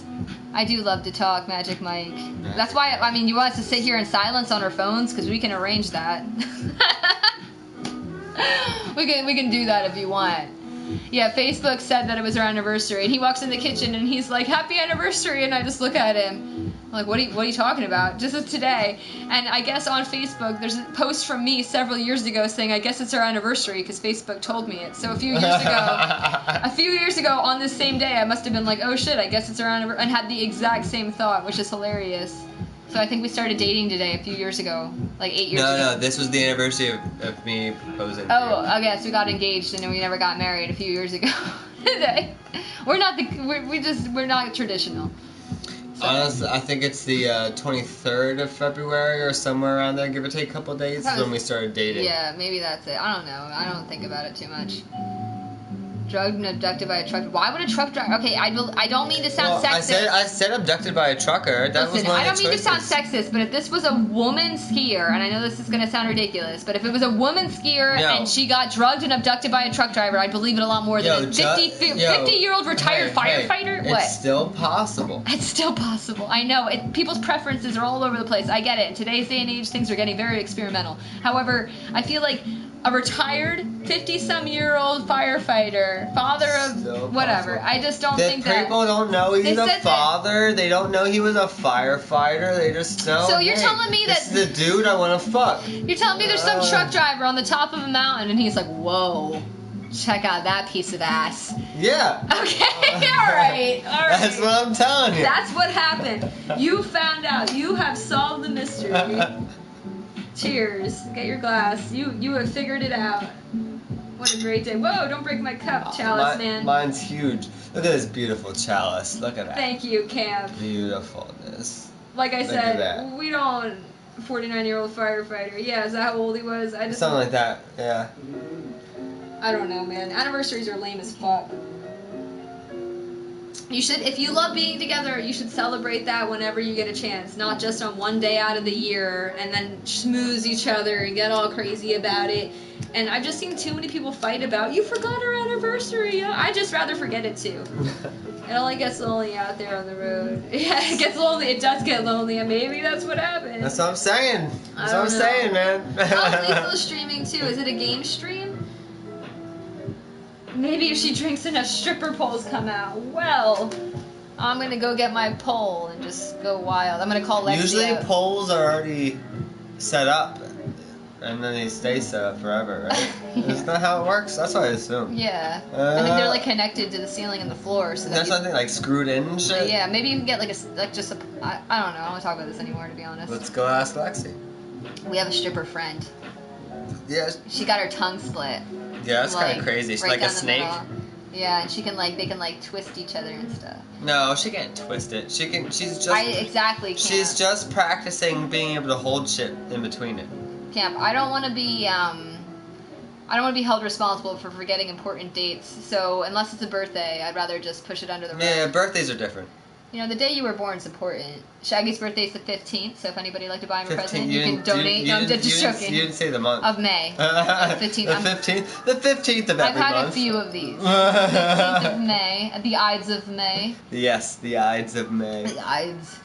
S2: I do love to talk, Magic Mike. That's why, I mean, you want us to sit here in silence on our phones? Because we can arrange that. we can do that if you want. Yeah, Facebook said that it was her anniversary, and he walks in the kitchen and he's like, "Happy anniversary!" And I just look at him, I'm like, what are you talking about? Just as today. And I guess on Facebook, there's a post from me several years ago saying, "I guess it's our anniversary because Facebook told me it." So a few years ago, on this same day, I must have been like, "Oh shit, I guess it's our anniversary," and had the exact same thought, which is hilarious. So I think we started dating today a few years ago, like 8 years ago.
S3: No, this was the anniversary of me proposing.
S2: Oh, I guess we got engaged and then we never got married a few years ago. We're not traditional. So.
S3: Honestly, I think it's the 23rd of February or somewhere around there, give or take a couple days, is when we started dating.
S2: Yeah, maybe that's it. I don't know. I don't think about it too much. Drugged and abducted by a truck. Why would a truck driver? Okay, I don't mean to sound sexist.
S3: I said abducted by a trucker. That was one of the
S2: I don't mean to sound sexist, but if this was a woman skier, and I know this is going to sound ridiculous, but if it was a woman skier and she got drugged and abducted by a truck driver, I'd believe it a lot more than a 50-year-old retired firefighter. What?
S3: It's still possible.
S2: It's still possible. I know. People's preferences are all over the place. I get it. In today's day and age, things are getting very experimental. However, I feel like a retired 50-some-year-old firefighter, father of whatever. I just don't think that
S3: people don't know he's a father. They don't know he was a firefighter. They just know.
S2: So you're telling me that
S3: this is the dude I want to fuck.
S2: You're telling me there's some truck driver on the top of a mountain and he's like, "Whoa, check out that piece of ass."
S3: Yeah.
S2: Okay. All right.
S3: That's what I'm telling you.
S2: That's what happened. You found out. You have solved the mystery. Cheers. Get your glass. You have figured it out. What a great day. Whoa, don't break my cup, Chalice, man.
S3: Mine's huge. Look at this beautiful chalice. Look at that.
S2: Thank you, Camp.
S3: Beautifulness.
S2: Like I said, we don't... 49-year-old firefighter. Yeah, is that how old he was?
S3: Something like that, yeah.
S2: I don't know, man. Anniversaries are lame as fuck. You should, if you love being together, you should celebrate that whenever you get a chance, not just on one day out of the year and then schmooze each other and get all crazy about it. And I've just seen too many people fight about, "You forgot our anniversary." I'd just rather forget it too. It only gets lonely out there on the road. Yeah, it gets lonely. It does get lonely, and maybe that's what happens.
S3: That's what I'm saying. That's what I'm saying, man.
S2: How's Lethal streaming too? Is it a game stream? Maybe if she drinks enough, stripper poles come out. Well, I'm gonna go get my pole and just go wild. I'm gonna call Lexi
S3: Usually
S2: out.
S3: poles are already set up, and then they stay set up forever, right? Isn't that how it works? That's what I assume.
S2: Yeah. I think they're like connected to the ceiling and the floor. So
S3: there's something like screwed in and shit?
S2: Yeah, maybe you can get like I don't know. I don't want to talk about this anymore, to be honest.
S3: Let's go ask Lexi.
S2: We have a stripper friend.
S3: Yeah.
S2: She got her tongue split.
S3: Yeah, that's kind of crazy. She's like a snake.
S2: Yeah, and they can twist each other and stuff.
S3: No, she can't twist it. She's just.
S2: Exactly. Camp.
S3: She's just practicing being able to hold shit in between it.
S2: Camp, I don't want to be held responsible for forgetting important dates. So unless it's a birthday, I'd rather just push it under the rug.
S3: Yeah, birthdays are different.
S2: You know, the day you were born is important. Shaggy's birthday's the 15th, so if anybody would like to buy him a present, you can donate. I'm just joking.
S3: You didn't say the month.
S2: Of May. The 15th.
S3: The 15th of every month.
S2: I've had a few of these. The 15th of May. The Ides of May.
S3: Yes, the Ides of May.
S2: The Ides.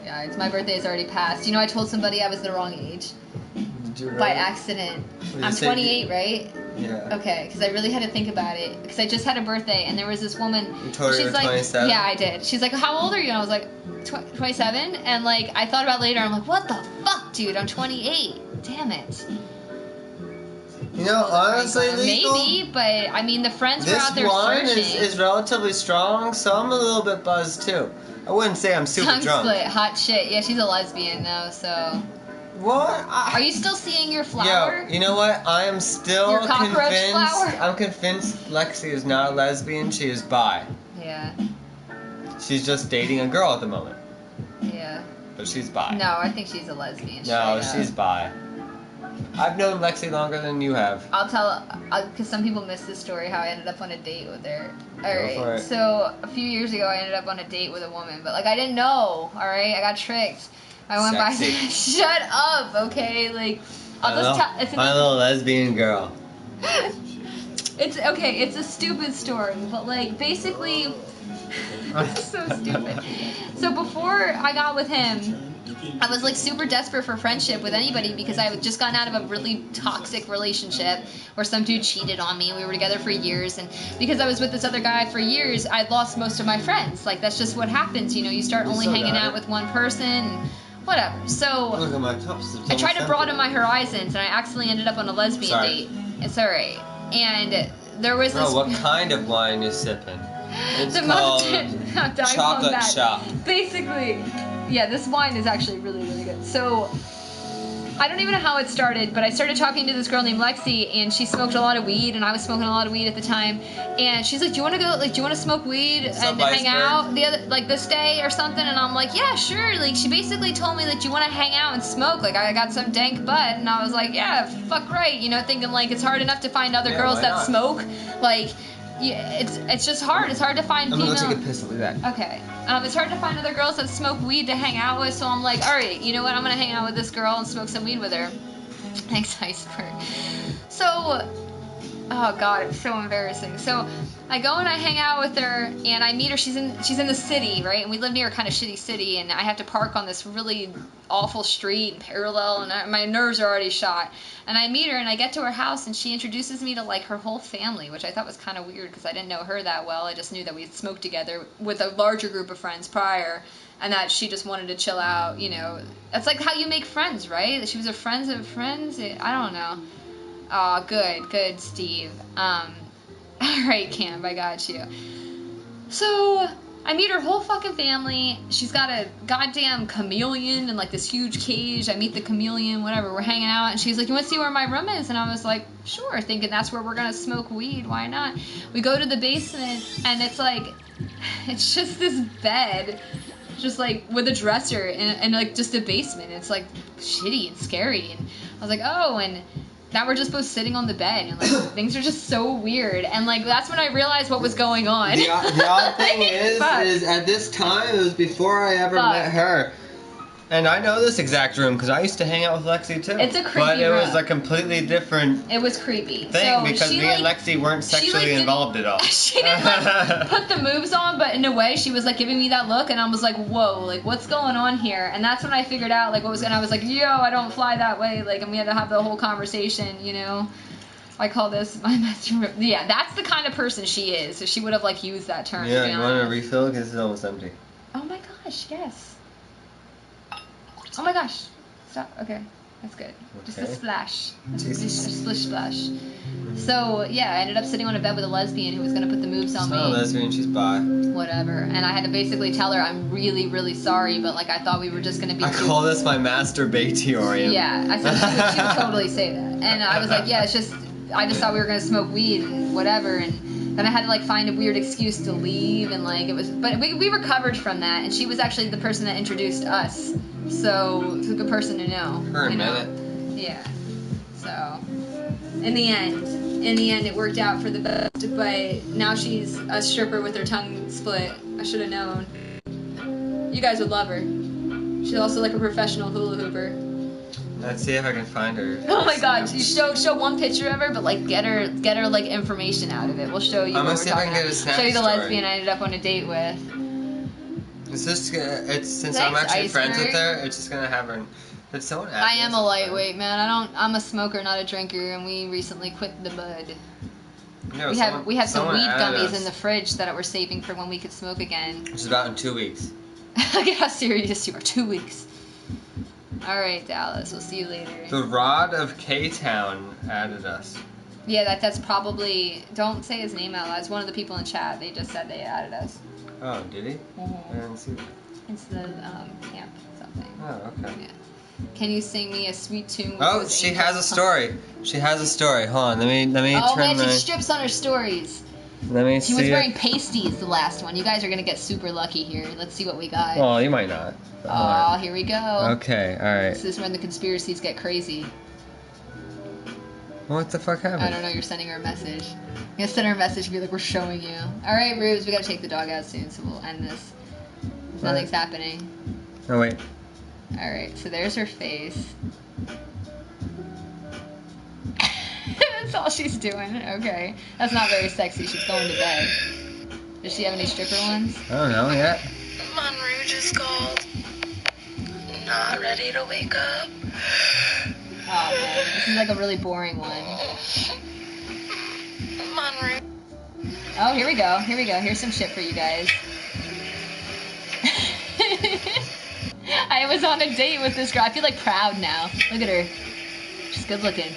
S2: The Ides. My birthday's already passed. You know, I told somebody I was the wrong age. By accident. I'm 28, right?
S3: Yeah.
S2: Okay, because I really had to think about it. Because I just had a birthday, and there was this woman.
S3: You told her you were 27?
S2: Yeah, I did. She's like, "How old are you?" And I was like, 27. And like, I thought about it later. I'm like, "What the fuck, dude? I'm 28. Damn it."
S3: You know, honestly,
S2: maybe, but I mean, the friends were out there
S3: searching.
S2: searching.
S3: This wine is relatively strong, so I'm a little bit buzzed too. I wouldn't say I'm super
S2: Tongue
S3: drunk.
S2: split, hot shit. Yeah, she's a lesbian though, so.
S3: What?
S2: Are you still seeing your flower?
S3: Yo, you know what? I am still
S2: your cockroach
S3: convinced.
S2: Flower?
S3: I'm convinced Lexi is not a lesbian. She is bi.
S2: Yeah.
S3: She's just dating a girl at the moment.
S2: Yeah.
S3: But she's bi.
S2: No, I think she's a lesbian.
S3: No, she's bi. I've known Lexi longer than you have.
S2: I'll tell, because some people miss this story, how I ended up on a date with her. Alright,
S3: Go for it.
S2: so a few years ago I ended up on a date with a woman, but like I didn't know, alright? I got tricked. I went
S3: Sexy.
S2: by. Shut up, okay? Like, I'll just tell. It's
S3: my little lesbian girl.
S2: It's okay. It's a stupid story, but like basically, It's so stupid. So before I got with him, I was like super desperate for friendship with anybody because I had just gotten out of a really toxic relationship where some dude cheated on me. We were together for years, and because I was with this other guy for years, I'd lost most of my friends. Like, that's just what happens, you know. You start only hanging out with one person, and whatever. So
S3: Look at my cups.
S2: I tried to broaden my horizons, and I accidentally ended up on a lesbian date. It's all right. And there was this.
S3: Bro, what kind of wine you sipping? It's
S2: The
S3: called
S2: chocolate
S3: shop.
S2: Basically, yeah, this wine is actually really, really good. So, I don't even know how it started, but I started talking to this girl named Lexi, and she smoked a lot of weed, and I was smoking a lot of weed at the time. And she's like, "Do you want to go? Like, do you want to smoke weed and hang out this day or something?" And I'm like, "Yeah, sure." Like, she basically told me that you want to hang out and smoke. Like, I got some dank butt, and I was like, "Yeah, fuck right." You know, thinking like it's hard enough to find other girls that smoke. Like. Yeah, it's just hard. It's hard to find female.
S3: I'm gonna go take a piss. I'll be back.
S2: Okay. It's hard to find other girls that smoke weed to hang out with, so I'm like, all right, you know what? I'm gonna hang out with this girl and smoke some weed with her. Thanks, Iceberg. So, oh god, it's so embarrassing. So, I go and I hang out with her, and I meet her. She's in the city, right? And we live near a kind of shitty city, and I have to park on this really awful street, parallel, and my nerves are already shot. And I meet her, and I get to her house, and she introduces me to like her whole family, which I thought was kind of weird because I didn't know her that well. I just knew that we had smoked together with a larger group of friends prior, and that she just wanted to chill out. You know, it's like how you make friends, right? She was a friends of friends. I don't know. Oh, good, Steve. All right, Cam, I got you. So I meet her whole fucking family. She's got a goddamn chameleon in like this huge cage. I meet the chameleon, whatever. We're hanging out, and she's like, "You want to see where my room is?" And I was like, "Sure," thinking that's where we're gonna smoke weed. Why not? We go to the basement, and it's like, it's just this bed, just like with a dresser and like just a basement. It's like shitty and scary. And I was like, oh, and now we're just both sitting on the bed, and like things are just so weird, and like that's when I realized what was going on.
S3: The odd thing is at this time it was before I ever met her, and I know this exact room because I used to hang out with Lexi too.
S2: It's a creepy
S3: but it
S2: room.
S3: was a completely different.
S2: It was creepy
S3: Thing
S2: so
S3: because
S2: she,
S3: me and Lexi weren't sexually involved at all.
S2: She didn't like put the moves on, but in a way she was like giving me that look, and I was like, whoa, like what's going on here? And that's when I figured out like what was, and I was like, yo, I don't fly that way, like, and we had to have the whole conversation, you know. I call this my master room. Yeah, that's the kind of person she is. So she would have like used that term.
S3: Yeah, you want a refill because it's almost empty.
S2: Oh my gosh, yes. Oh my gosh. Stop. Okay. That's good.
S3: Okay.
S2: Just a splash. Just a
S3: Jesus.
S2: splish splash. So, yeah, I ended up sitting on a bed with a lesbian who was going to put the moves on
S3: She's
S2: me.
S3: not a lesbian, she's bi.
S2: Whatever. And I had to basically tell her I'm really, really sorry, but like I thought we were just going to be
S3: I call this my masturbatorium.
S2: Yeah, I said she would totally say that. And I was like, yeah, it's just, I just thought we were going to smoke weed and whatever. And then I had to like find a weird excuse to leave, and like it was, but we recovered from that, and she was actually the person that introduced us. So it's a good person to know.
S3: For a
S2: you know?
S3: minute.
S2: Yeah. So in the end, it worked out for the best. But now she's a stripper with her tongue split. I should have known. You guys would love her. She's also like a professional hula hooper.
S3: Let's see if I can find her.
S2: Oh my god, you show one picture of her, but like get her like information out of it. We'll show you.
S3: I'm gonna
S2: what
S3: see
S2: we're
S3: if I can
S2: talking
S3: get a
S2: about.
S3: snap
S2: Show you the
S3: story.
S2: lesbian I ended up on a date with.
S3: It's just it's since I'm
S2: Thanks,
S3: actually friends with
S2: Iceberg.
S3: her, it's just gonna have her. Did someone add
S2: I am
S3: this?
S2: a lightweight, man. I'm a smoker, not a drinker, and we recently quit the bud.
S3: No,
S2: We have some
S3: someone
S2: weed
S3: added
S2: gummies
S3: us.
S2: in the fridge that we're saving for when we could smoke again.
S3: Which is about in 2 weeks.
S2: Look at how serious you are. 2 weeks. All right, Dallas. We'll see you later.
S3: The Rod of K-Town added us.
S2: Yeah, that's probably. Don't say his name out loud. It's one of the people in chat. They just said they added us.
S3: Oh, did he? I
S2: Mhm.
S3: didn't see that.
S2: It's the camp something.
S3: Oh, okay.
S2: Yeah. Can you sing me a sweet tune? With
S3: Oh,
S2: those
S3: she
S2: angels?
S3: has a story. She has a story. Hold on, let me
S2: Oh
S3: turn
S2: man, she
S3: my.
S2: strips on her stories.
S3: Let me
S2: She
S3: see.
S2: was
S3: it.
S2: wearing pasties the last one. You guys are gonna get super lucky here. Let's see what we got.
S3: Well, you might not. But hold
S2: Oh,
S3: on.
S2: here we go.
S3: Okay, all right.
S2: This is when the conspiracies get crazy.
S3: What the fuck happened?
S2: I don't know, you're sending her a message. You're gonna send her a message and be like, we're showing you. Alright, Rubes, we gotta take the dog out soon, so we'll end this. Nothing's happening.
S3: Oh wait.
S2: Alright, so there's her face. That's all she's doing. Okay. That's not very sexy. She's going to bed. Does she have any stripper ones?
S3: I don't know yet.
S4: Monrouge is called. Not ready to wake up.
S2: Oh man, this is like a really boring one.
S4: Monrouge.
S2: Oh, here we go. Here we go. Here's some shit for you guys. I was on a date with this girl. I feel like proud now. Look at her. She's good looking.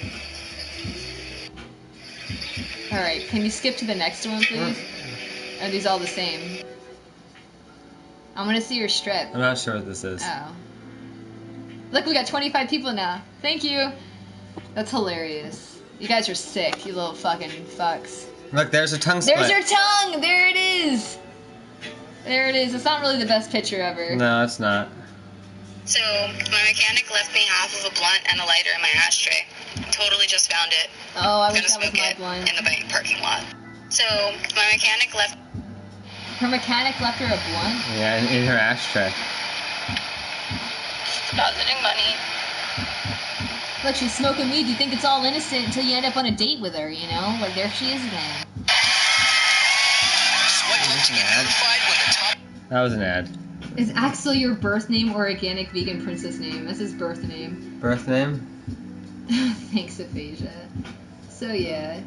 S2: Alright, can you skip to the next one, please? Are these all the same? I want to see your strip.
S3: I'm not sure what this is.
S2: Oh. Look, we got 25 people now. Thank you. That's hilarious. You guys are sick, you little fucking fucks.
S3: Look, there's a tongue split.
S2: There's your tongue! There it is! There it is. It's not really the best picture ever.
S3: No, it's not.
S4: So, my mechanic left me half of a blunt and a lighter in my ashtray. Totally just found it.
S2: Oh, I
S4: I'm
S2: wish
S4: gonna
S2: that was
S4: smoke
S2: my
S4: it
S2: blunt.
S4: in the bank parking lot. So, my mechanic left.
S2: Her mechanic left her a blunt?
S3: Yeah, in her ashtray.
S4: Depositing money.
S2: Look, she's smoking weed. You think it's all innocent until you end up on a date with her, you know? Like, there she is again.
S3: That was an ad.
S2: Is Axel your birth name or organic vegan princess name? That's his birth name.
S3: Birth name?
S2: Thanks, Aphasia. So, yeah.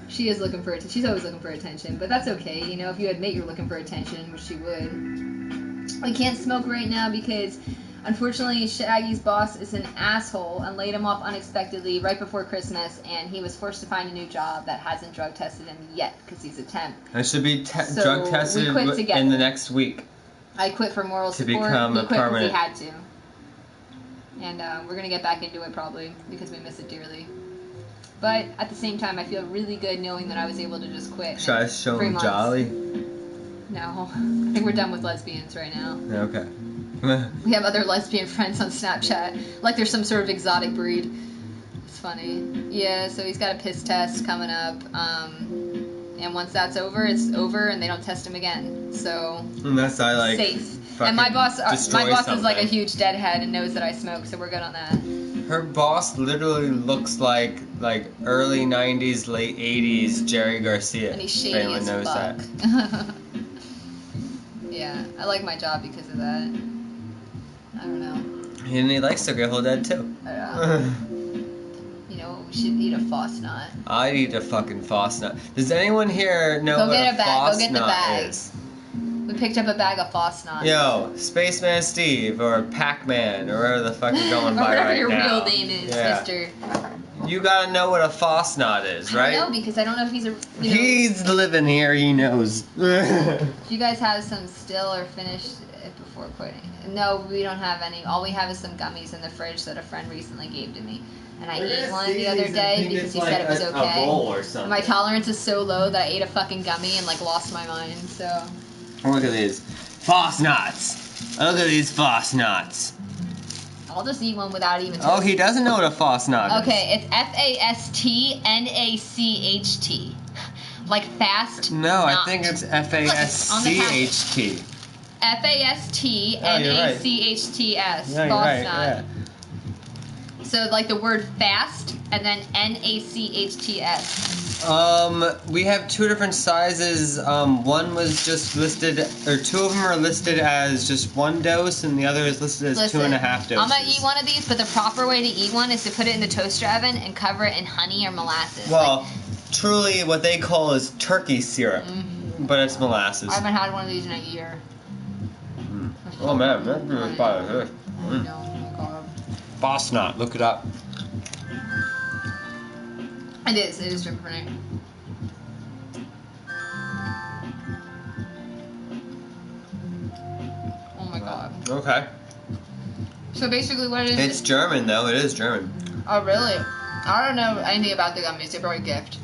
S2: She is looking for attention. She's always looking for attention, but that's okay. You know, if you admit you're looking for attention, which she would. I can't smoke right now because, unfortunately, Shaggy's boss is an asshole and laid him off unexpectedly right before Christmas, and he was forced to find a new job that hasn't drug tested him yet because he's a temp.
S3: I should be
S2: So,
S3: drug tested
S2: we quit together.
S3: in the next week.
S2: I quit for moral
S3: To
S2: support.
S3: become
S2: He
S3: a
S2: quit because he
S3: permanent-
S2: had to. And we're going to get back into it probably because we miss it dearly. But at the same time, I feel really good knowing that I was able to just quit.
S3: Should I
S2: in
S3: show
S2: 3
S3: him
S2: months.
S3: Jolly?
S2: No. I think we're done with lesbians right now.
S3: Okay.
S2: We have other lesbian friends on Snapchat. Like there's some sort of exotic breed. It's funny. Yeah, so he's got a piss test coming up. And once that's over, it's over and they don't test him again. So
S3: Unless I like
S2: safe.
S3: fucking
S2: And my boss
S3: destroy
S2: is like a
S3: something.
S2: huge deadhead and knows that I smoke, so we're good on that.
S3: Her boss literally looks like early 90s, late 80s Jerry Garcia.
S2: And he's
S3: if
S2: shady
S3: anyone
S2: as
S3: knows
S2: fuck.
S3: that.
S2: Yeah, I like my job because of that. I don't know.
S3: And he likes to get dead too.
S2: You know, we should eat a Fosnot.
S3: I'd eat a fucking Fosnot. Does anyone here know
S2: Go
S3: what
S2: get
S3: a
S2: a bag. Go get the
S3: Fosnot
S2: bag.
S3: is?
S2: We picked up a bag of Fosnot.
S3: Yo, Spaceman Steve or Pac-Man or whatever the fuck you're going
S2: or
S3: by
S2: whatever
S3: right
S2: your
S3: now.
S2: real name is,
S3: Yeah.
S2: mister.
S3: You gotta know what a Fosnot is,
S2: I
S3: right?
S2: don't know because I don't know if he's a. You know,
S3: He's living here, he knows.
S2: do you guys have some still or finished it before quitting? No, we don't have any. All we have is some gummies in the fridge that a friend recently gave to me. And I ate one the other day because he said it was okay.
S3: or something.
S2: My tolerance is so low that I ate a fucking gummy and like lost my mind. So
S3: Look at these. Fosnots. Look at these Fosnots.
S2: I'll just eat one without even.
S3: Oh, he doesn't know what a Fosnot is.
S2: Okay, it's FASTNACHT. Like fast.
S3: No, I
S2: not.
S3: think it's
S2: on the
S3: FASCHT.
S2: FASTNACHTS.
S3: Yeah, you're right. Yeah.
S2: So like the word fast and then NACHTS.
S3: We have two different sizes. One was just listed, or two of them are listed as just one dose, and the other is listed as
S2: Listen,
S3: 2.5 doses.
S2: I'm gonna eat one of these, but the proper way to eat one is to put it in the toaster oven and cover it in honey or molasses.
S3: Well, truly, what they call is turkey syrup, but it's molasses.
S2: I haven't had one of these in a year.
S3: Oh man, that's really fire.
S2: I know, oh my god.
S3: Fosnot, look it up.
S2: It is drip printing. Oh my god.
S3: Okay.
S2: So basically what it is...
S3: It's German though, it is German.
S2: Oh really? I don't know anything about the gummies, they're probably a gift.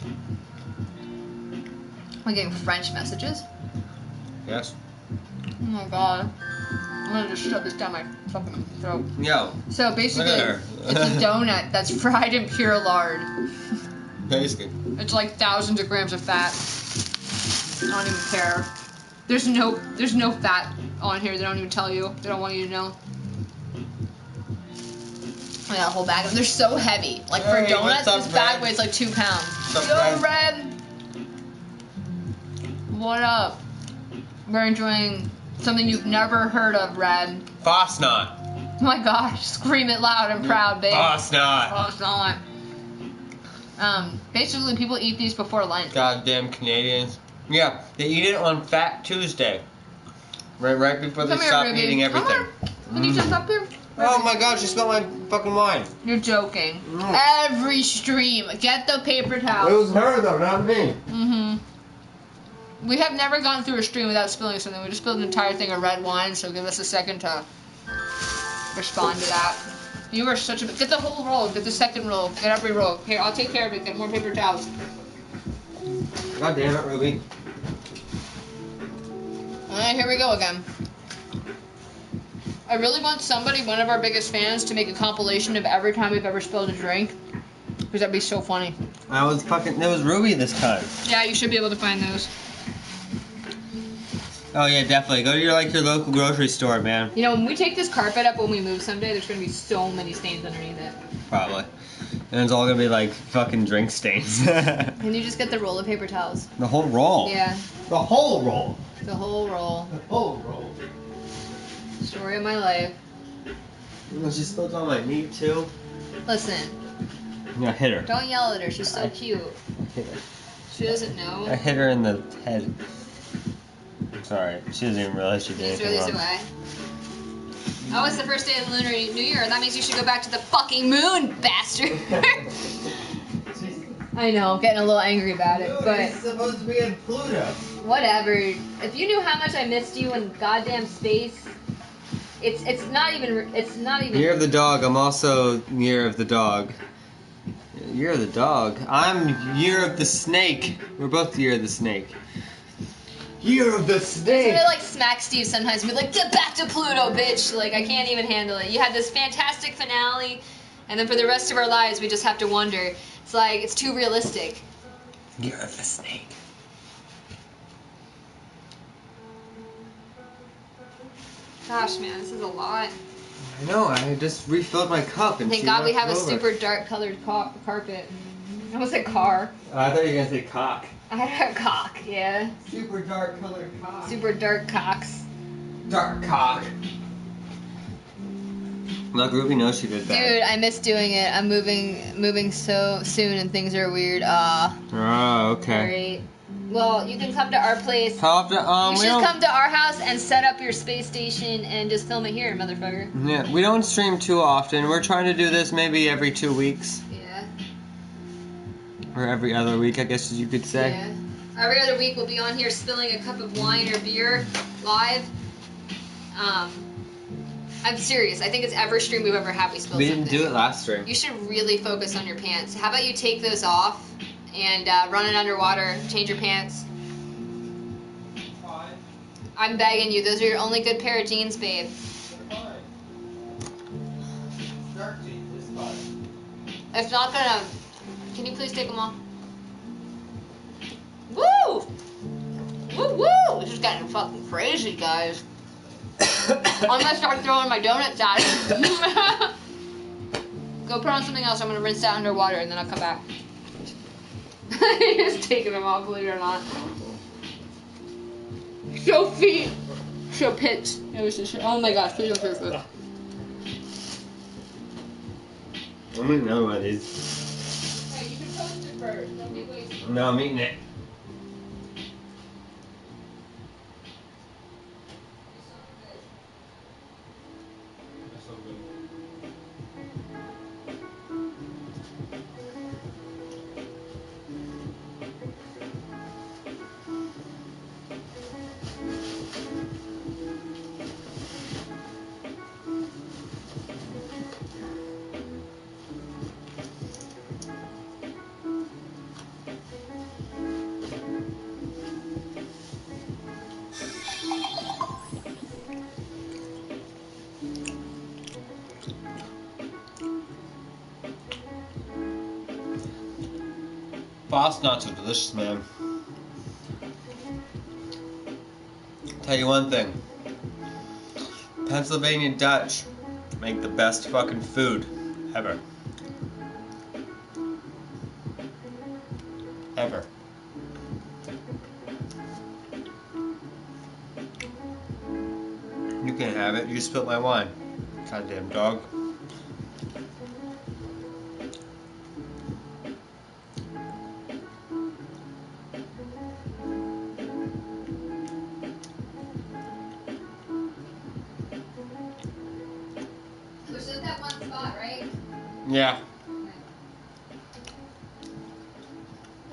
S2: I'm getting French messages?
S3: Yes.
S2: Oh my god. I'm gonna just shove this down my fucking throat.
S3: Yo,
S2: So basically,
S3: Look at her.
S2: it's a donut that's fried in pure lard.
S3: basically.
S2: It's like thousands of grams of fat. I don't even care. There's no fat on here. They don't even tell you. They don't want you to know. I got a whole bag of them. They're so heavy. Like for
S3: Hey,
S2: donuts,
S3: what's up,
S2: this bag
S3: Red?
S2: weighs like 2 pounds.
S3: What's
S2: Yo,
S3: up,
S2: Red. What up? We're enjoying something you've never heard of, Red.
S3: Fosnot.
S2: Oh my gosh, scream it loud and proud, babe.
S3: Fosnot.
S2: Fosnot. Basically, people eat these before lunch.
S3: Goddamn Canadians. Yeah, they eat it on Fat Tuesday. Right before they
S2: Come here,
S3: stop
S2: Ruby.
S3: eating everything.
S2: Come on. Can you jump up here?
S3: Oh my gosh, you smelled my fucking wine.
S2: You're joking.
S3: No.
S2: Every stream, get the paper towel.
S3: It was her though, not me.
S2: We have never gone through a stream without spilling something. We just spilled an entire thing of red wine, so give us a second to respond to that. You are such a... Get the whole roll. Get the second roll. Get every roll. Here, I'll take care of it. Get more paper towels.
S3: God damn it, Ruby.
S2: Alright, here we go again. I really want somebody, one of our biggest fans, to make a compilation of every time we've ever spilled a drink. Because that'd be so funny.
S3: It was Ruby this time.
S2: Yeah, you should be able to find those.
S3: Oh yeah, definitely. Go to your local grocery store, man.
S2: You know, when we take this carpet up when we move someday, there's going to be so many stains underneath it.
S3: Probably. And it's all gonna be like fucking drink stains.
S2: Can you just get the roll of paper towels?
S3: The whole roll.
S2: Yeah,
S3: The whole roll.
S2: the whole roll.
S3: The whole roll.
S2: Story of my life.
S3: She spilled on my meat too.
S2: Listen,
S3: Yeah, hit her.
S2: don't yell at her. She's so cute.
S3: Hit her.
S2: She doesn't know.
S3: I hit her in the head. Sorry, she doesn't even realize she did
S2: Please throw
S3: anything
S2: these
S3: wrong.
S2: away. Oh, it's the first day of the Lunar New Year. That means you should go back to the fucking moon, bastard. I know, I'm getting a little angry about it, but
S3: It's supposed to be in Pluto.
S2: whatever. If you knew how much I missed you in goddamn space, it's not even.
S3: Year of the dog. I'm also year of the dog. Year of the dog. I'm year of the snake. We're both year of the snake. Year of the
S2: I'm
S3: snake.
S2: gonna like smack Steve sometimes and be like, get back to Pluto, bitch! Like, I can't even handle it. You had this fantastic finale, and then for the rest of our lives, we just have to wonder. It's like, it's too realistic.
S3: Year of the snake.
S2: Gosh, man, this is a lot.
S3: I know. I just refilled my cup and
S2: Thank
S3: she
S2: God we
S3: left
S2: have a
S3: over.
S2: super dark colored carpet. I almost said car.
S3: I thought you were gonna say cock.
S2: I had a cock, yeah.
S3: Super dark colored cock.
S2: Super dark cocks.
S3: Dark cock. Look, Ruby knows she did that.
S2: Dude, I miss doing it. I'm moving so soon and things are weird.
S3: Oh, okay.
S2: Great. Well, you can come to our place.
S3: How often?
S2: You
S3: We
S2: should
S3: don't.
S2: come to our house and set up your space station and just film it here, motherfucker.
S3: Yeah, we don't stream too often. We're trying to do this maybe every 2 weeks.
S2: Yeah.
S3: Or every other week, I guess you could say.
S2: Yeah. Every other week we'll be on here spilling a cup of wine or beer live. I'm serious. I think it's every stream we've ever had we spilled
S3: We
S2: something.
S3: didn't do it last stream.
S2: You should really focus on your pants. How about you take those off and run it underwater, change your pants? I'm begging you. Those are your only good pair of jeans, babe. It's not gonna... Can you please take them off? Woo! Woo woo! This is getting fucking crazy, guys. I'm gonna start throwing my donuts at it. Go put on something else. I'm gonna rinse that underwater and then I'll come back. Just taking them off, believe it or not. Show feet. Show pits. It was just, oh my gosh, please don't throw food.
S3: I'm eating another one of these.
S2: Hey, you can toast it first. Don't be wasting.
S3: No, I'm eating it. Fosnots are delicious, man. Tell you one thing. Pennsylvania Dutch make the best fucking food ever. Ever. can have it. You spilled my wine. Goddamn dog.
S2: There's just that one spot, right?
S3: Yeah.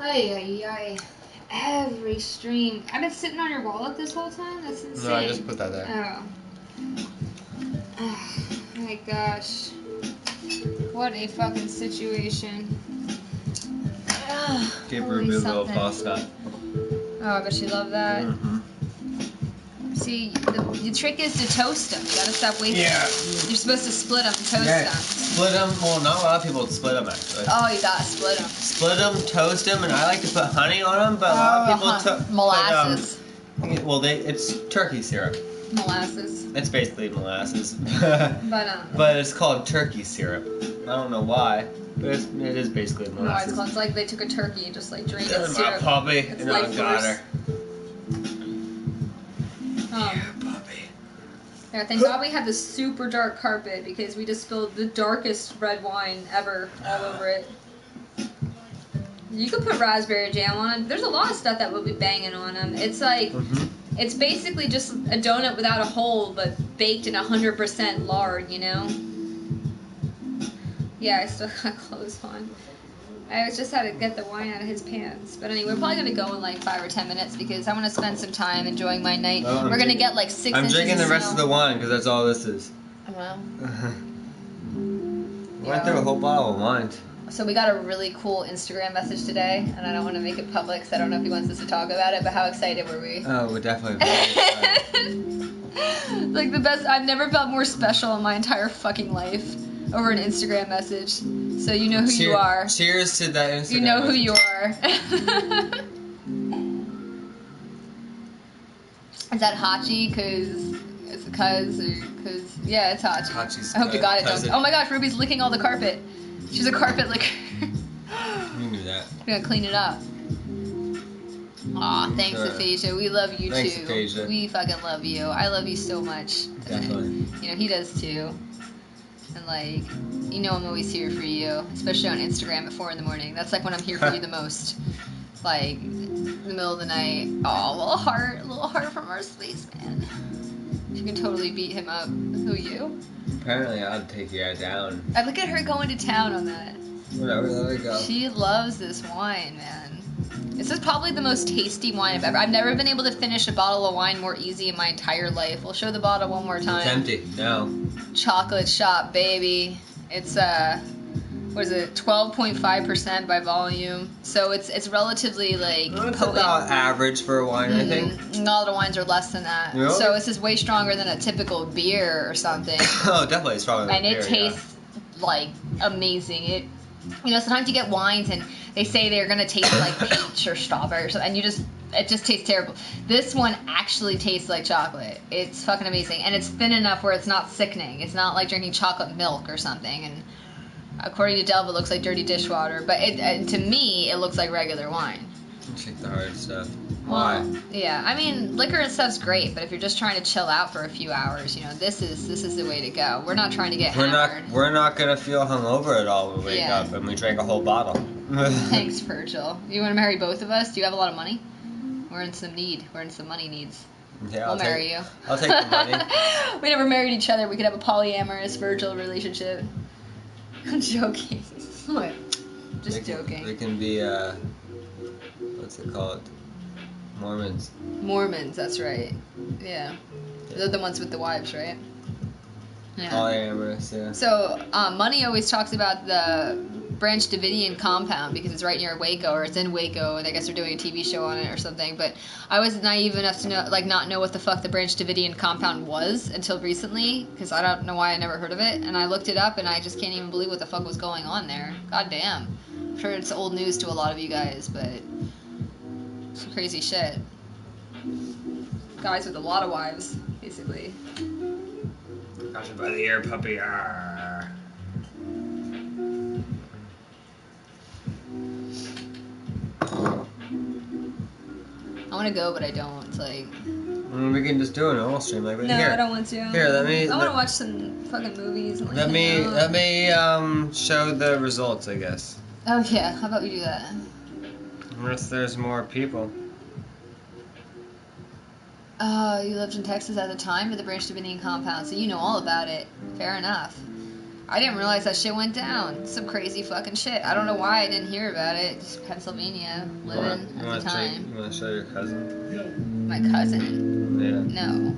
S2: Ay, ay, ay. Every stream. I've been sitting on your wallet this whole time? That's insane.
S3: No, I just put that there.
S2: Oh my gosh. What a fucking situation.
S3: Give
S2: Holy
S3: Ruby a little
S2: something.
S3: pasta.
S2: Oh, I bet she loved that.
S3: Mm-hmm.
S2: See, the trick is to toast them. You gotta stop wasting
S3: Yeah.
S2: them. You're supposed to split them, toast
S3: Yeah.
S2: them.
S3: Split them. Well, not a lot of people split them actually.
S2: Oh, you gotta split them.
S3: Split them, toast them, and I like to put honey on them, but a lot of people
S2: molasses.
S3: Well, it's turkey syrup.
S2: Molasses.
S3: It's basically molasses,
S2: But
S3: but it's called turkey syrup. I don't know why, but it is basically
S2: no,
S3: molasses.
S2: it's like they took a turkey and just like drained
S3: My
S2: its syrup.
S3: puppy,
S2: It's
S3: and I
S2: life
S3: got
S2: force.
S3: her.
S2: Puppy. Yeah, thank God we have this super dark carpet because we just spilled the darkest red wine ever all over it. You could put raspberry jam on it. There's a lot of stuff that would be banging on them. It's like, it's basically just a donut without a hole, but baked in 100% lard, you know? Yeah, I still got clothes on. I just had to get the wine out of his pants. But anyway, we're probably going to go in like 5 or 10 minutes because I want to spend some time enjoying my night.
S3: Oh,
S2: we're going to get like 6
S3: I'm
S2: inches
S3: drinking the
S2: of
S3: rest of the
S2: snow.
S3: wine because that's all this is.
S2: Well,
S3: Went through a whole bottle of wine.
S2: so we got a really cool Instagram message today, and I don't want to make it public because I don't know if he wants us to talk about it, but how excited were we?
S3: Oh, we're definitely very excited.
S2: Like the best, I've never felt more special in my entire fucking life over an Instagram message. So you know who you are.
S3: Cheers to that Instagram.
S2: You know who
S3: message.
S2: you are. Is that Hachi? Cause yeah, it's Hachi.
S3: Hachi's
S2: I hope to God it
S3: cousin.
S2: don't. Oh my gosh, Ruby's licking all the carpet. She's a carpet licker.
S3: You knew that.
S2: We're gonna clean it up. Aw, thanks,
S3: Sure.
S2: Aphasia. We love you
S3: Thanks,
S2: too.
S3: Aphasia.
S2: We fucking love you. I love you so much.
S3: Definitely.
S2: You know, he does too. And like, you know I'm always here for you, especially on Instagram at 4 in the morning. That's like when I'm here for you the most. Like, in the middle of the night. Oh, a little heart from our spaceman. You can totally beat him up. Who, you?
S3: Apparently, I'll take you down.
S2: I look at her going to town on that.
S3: Whatever, let it go.
S2: She loves this wine, man. This is probably the most tasty wine I've ever. I've never been able to finish a bottle of wine more easy in my entire life. We'll show the bottle one more time.
S3: It's empty. No.
S2: Chocolate Shop, baby. It's what is it? 12.5% by volume. So it's relatively like
S3: It's
S2: potent.
S3: about average for a wine, I think.
S2: A lot of wines are less than that.
S3: Really?
S2: So this is way stronger than a typical beer or something.
S3: Oh, definitely stronger than
S2: And it
S3: beer, yeah.
S2: tastes like amazing. It, you know, sometimes you get wines and they say they're gonna taste like peach or strawberry or something, and it just tastes terrible. This one actually tastes like chocolate. It's fucking amazing, and it's thin enough where it's not sickening. It's not like drinking chocolate milk or something. And according to Delva, it looks like dirty dishwater, but to me, it looks like regular wine.
S3: Take the hard stuff.
S2: Well,
S3: Why?
S2: yeah, I mean, liquor and stuff's great, but if you're just trying to chill out for a few hours, you know, this is the way to go. We're not trying to get hammered.
S3: We're not gonna feel hungover at all when we wake
S2: Yeah.
S3: up and we drank a whole bottle.
S2: Thanks, Virgil. You want to marry both of us? Do you have a lot of money? We're in some need. We're in some money needs.
S3: Yeah,
S2: We'll marry you.
S3: I'll take the money.
S2: We never married each other. We could have a polyamorous Virgil relationship. I'm joking. What? Just joking.
S3: They can be what's it called? Mormons.
S2: Mormons, that's right. Yeah. They're the ones with the wives, right? Yeah.
S3: Polyamorous, yeah.
S2: So, Money always talks about the Branch Davidian compound because it's right near Waco, or it's in Waco, and I guess they're doing a TV show on it or something. But I was naive enough to know, like, not know what the fuck the Branch Davidian compound was until recently, because I don't know why I never heard of it. And I looked it up, and I just can't even believe what the fuck was going on there. God damn. I'm sure it's old news to a lot of you guys, but some crazy shit. Guys with a lot of wives, basically.
S3: Got you by the ear, puppy. Arr.
S2: I want to go, but I don't. It's like,
S3: We can just do a normal stream like that.
S2: No,
S3: Here.
S2: I don't want to.
S3: Here, let me.
S2: I want to watch some fucking movies. And, like,
S3: Let me
S2: hang out.
S3: show the results, I guess.
S2: Oh yeah, how about we do that?
S3: Unless there's more people.
S2: Oh, you lived in Texas at the time of the Branch Davidian compound, so you know all about it. Fair enough. I didn't realize that shit went down. Some crazy fucking shit. I don't know why I didn't hear about it. Just Pennsylvania, living
S3: You
S2: at the time.
S3: want to show your cousin?
S2: My cousin?
S3: Yeah.
S2: No.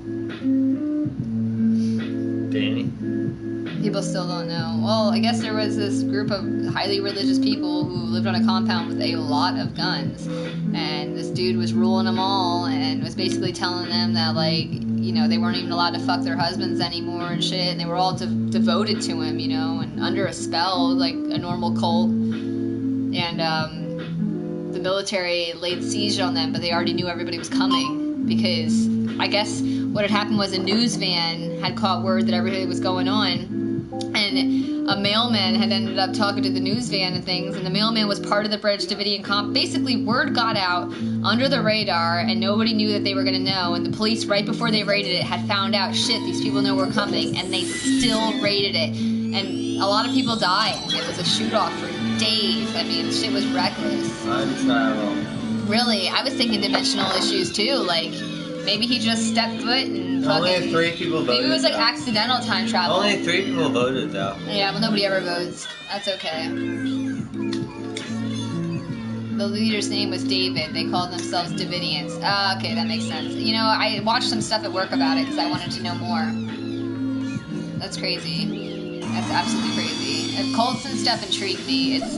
S3: Danny.
S2: People still don't know. Well, I guess there was this group of highly religious people who lived on a compound with a lot of guns. And this dude was ruling them all and was basically telling them that, like, you know, they weren't even allowed to fuck their husbands anymore and shit. And they were all devoted to him, you know, and under a spell, like a normal cult. And the military laid siege on them, but they already knew everybody was coming. Because I guess what had happened was a news van had caught word that everything was going on. And a mailman had ended up talking to the news van and things, and the mailman was part of the Branch Davidian comp. Basically, word got out under the radar, and nobody knew that they were going to know. And the police, right before they raided it, had found out, shit, these people know we're coming, and they still raided it. And a lot of people died. It was a shoot-off for days. I mean, shit was reckless.
S3: Time travel.
S2: Really, I was thinking dimensional issues, too. Like, maybe he just stepped foot and fucking...
S3: Only 3 people voted.
S2: Maybe it was like
S3: though.
S2: accidental time travel.
S3: Only 3 people voted though.
S2: Yeah, well, nobody ever votes. That's okay. The leader's name was David. They called themselves Davidians. Ah, okay, that makes sense. You know, I watched some stuff at work about it because I wanted to know more. That's crazy. That's absolutely crazy. Cults and stuff intrigue me. It's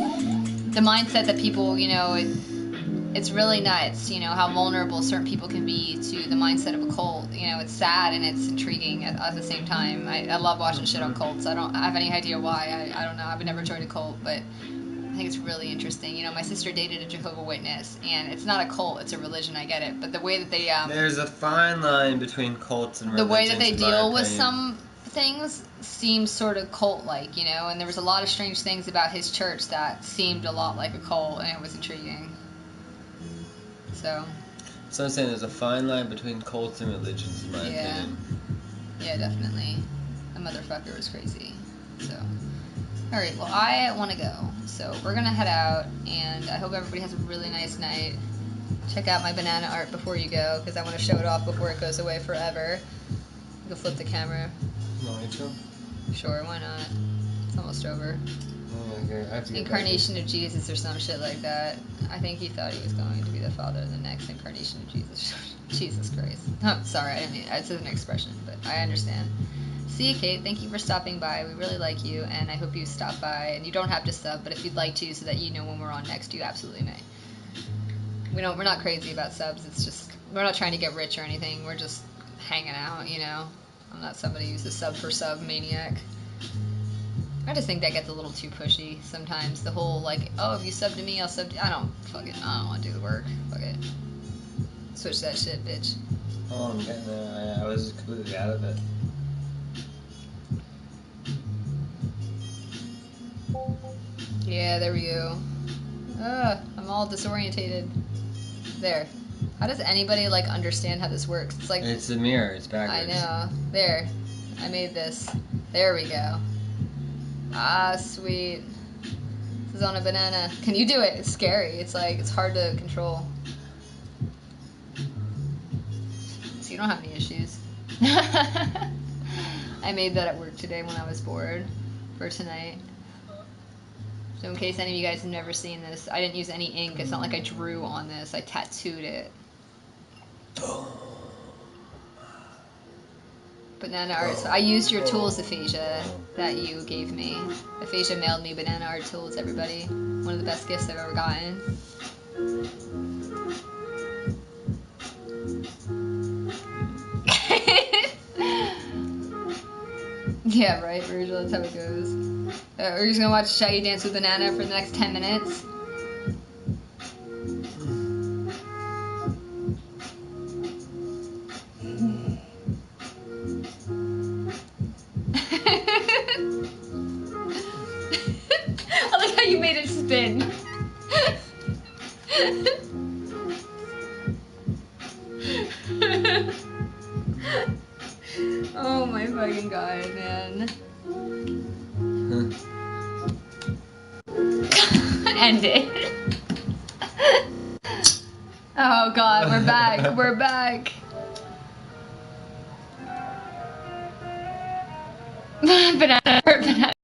S2: the mindset that people, you know, it's really nuts, you know, how vulnerable certain people can be to the mindset of a cult. You know, it's sad and it's intriguing at the same time. I love watching shit on cults. I don't have any idea why. I don't know. I've never joined a cult, but I think it's really interesting. You know, my sister dated a Jehovah's Witness, and it's not a cult, it's a religion, I get it. But the way that they...
S3: There's a fine line between cults and
S2: the
S3: religions.
S2: way that they
S3: in my
S2: deal with
S3: opinion.
S2: some things seems sort of cult-like, you know, and there was a lot of strange things about his church that seemed a lot like a cult, and it was intriguing. So
S3: I'm saying there's a fine line between cults and religions, in my
S2: yeah,
S3: opinion.
S2: yeah, definitely. The motherfucker was crazy. So, all right, well, I want to go, so we're gonna head out, and I hope everybody has a really nice night. Check out my banana art before you go, because I want to show it off before it goes away forever. You can flip the camera.
S3: Nigel?
S2: Sure, why not? It's almost over.
S3: Oh, okay. I have to get back
S2: Incarnation of Jesus or some shit like that. I think he thought he was going to be the father of the next incarnation of Jesus. Jesus Christ. Oh, sorry, I didn't mean it's an expression, but I understand. See you, Kate. Thank you for stopping by. We really like you, and I hope you stop by. And you don't have to sub, but if you'd like to, so that you know when we're on next, you absolutely may. We're not crazy about subs. It's just we're not trying to get rich or anything. We're just hanging out, you know. I'm not somebody who's a sub for sub maniac. I just think that gets a little too pushy sometimes. The whole like, oh, if you sub to me, I'll sub to you. I don't want to do the work. Fuck it. Switch that shit, bitch.
S3: Oh, I'm getting there. I was completely out of it.
S2: Yeah, there we go. I'm all disorientated. There. How does anybody like understand how this works? It's like
S3: It's a mirror. It's
S2: I
S3: backwards.
S2: know. There. I made this. There we go. Ah, sweet. This is on a banana. Can you do it? It's scary. It's like, it's hard to control. So you don't have any issues. I made that at work today when I was bored for tonight. So in case any of you guys have never seen this, I didn't use any ink. It's not like I drew on this. I tattooed it. Banana art. So I used your tools, Aphasia, that you gave me. Aphasia mailed me banana art tools, everybody. One of the best gifts I've ever gotten. Yeah, right, Virgil, that's how it goes. We're just gonna watch Shaggy dance with Banana for the next 10 minutes. I like how you made it spin. fucking god, man. End it. Oh god, we're back. We're back. Banana.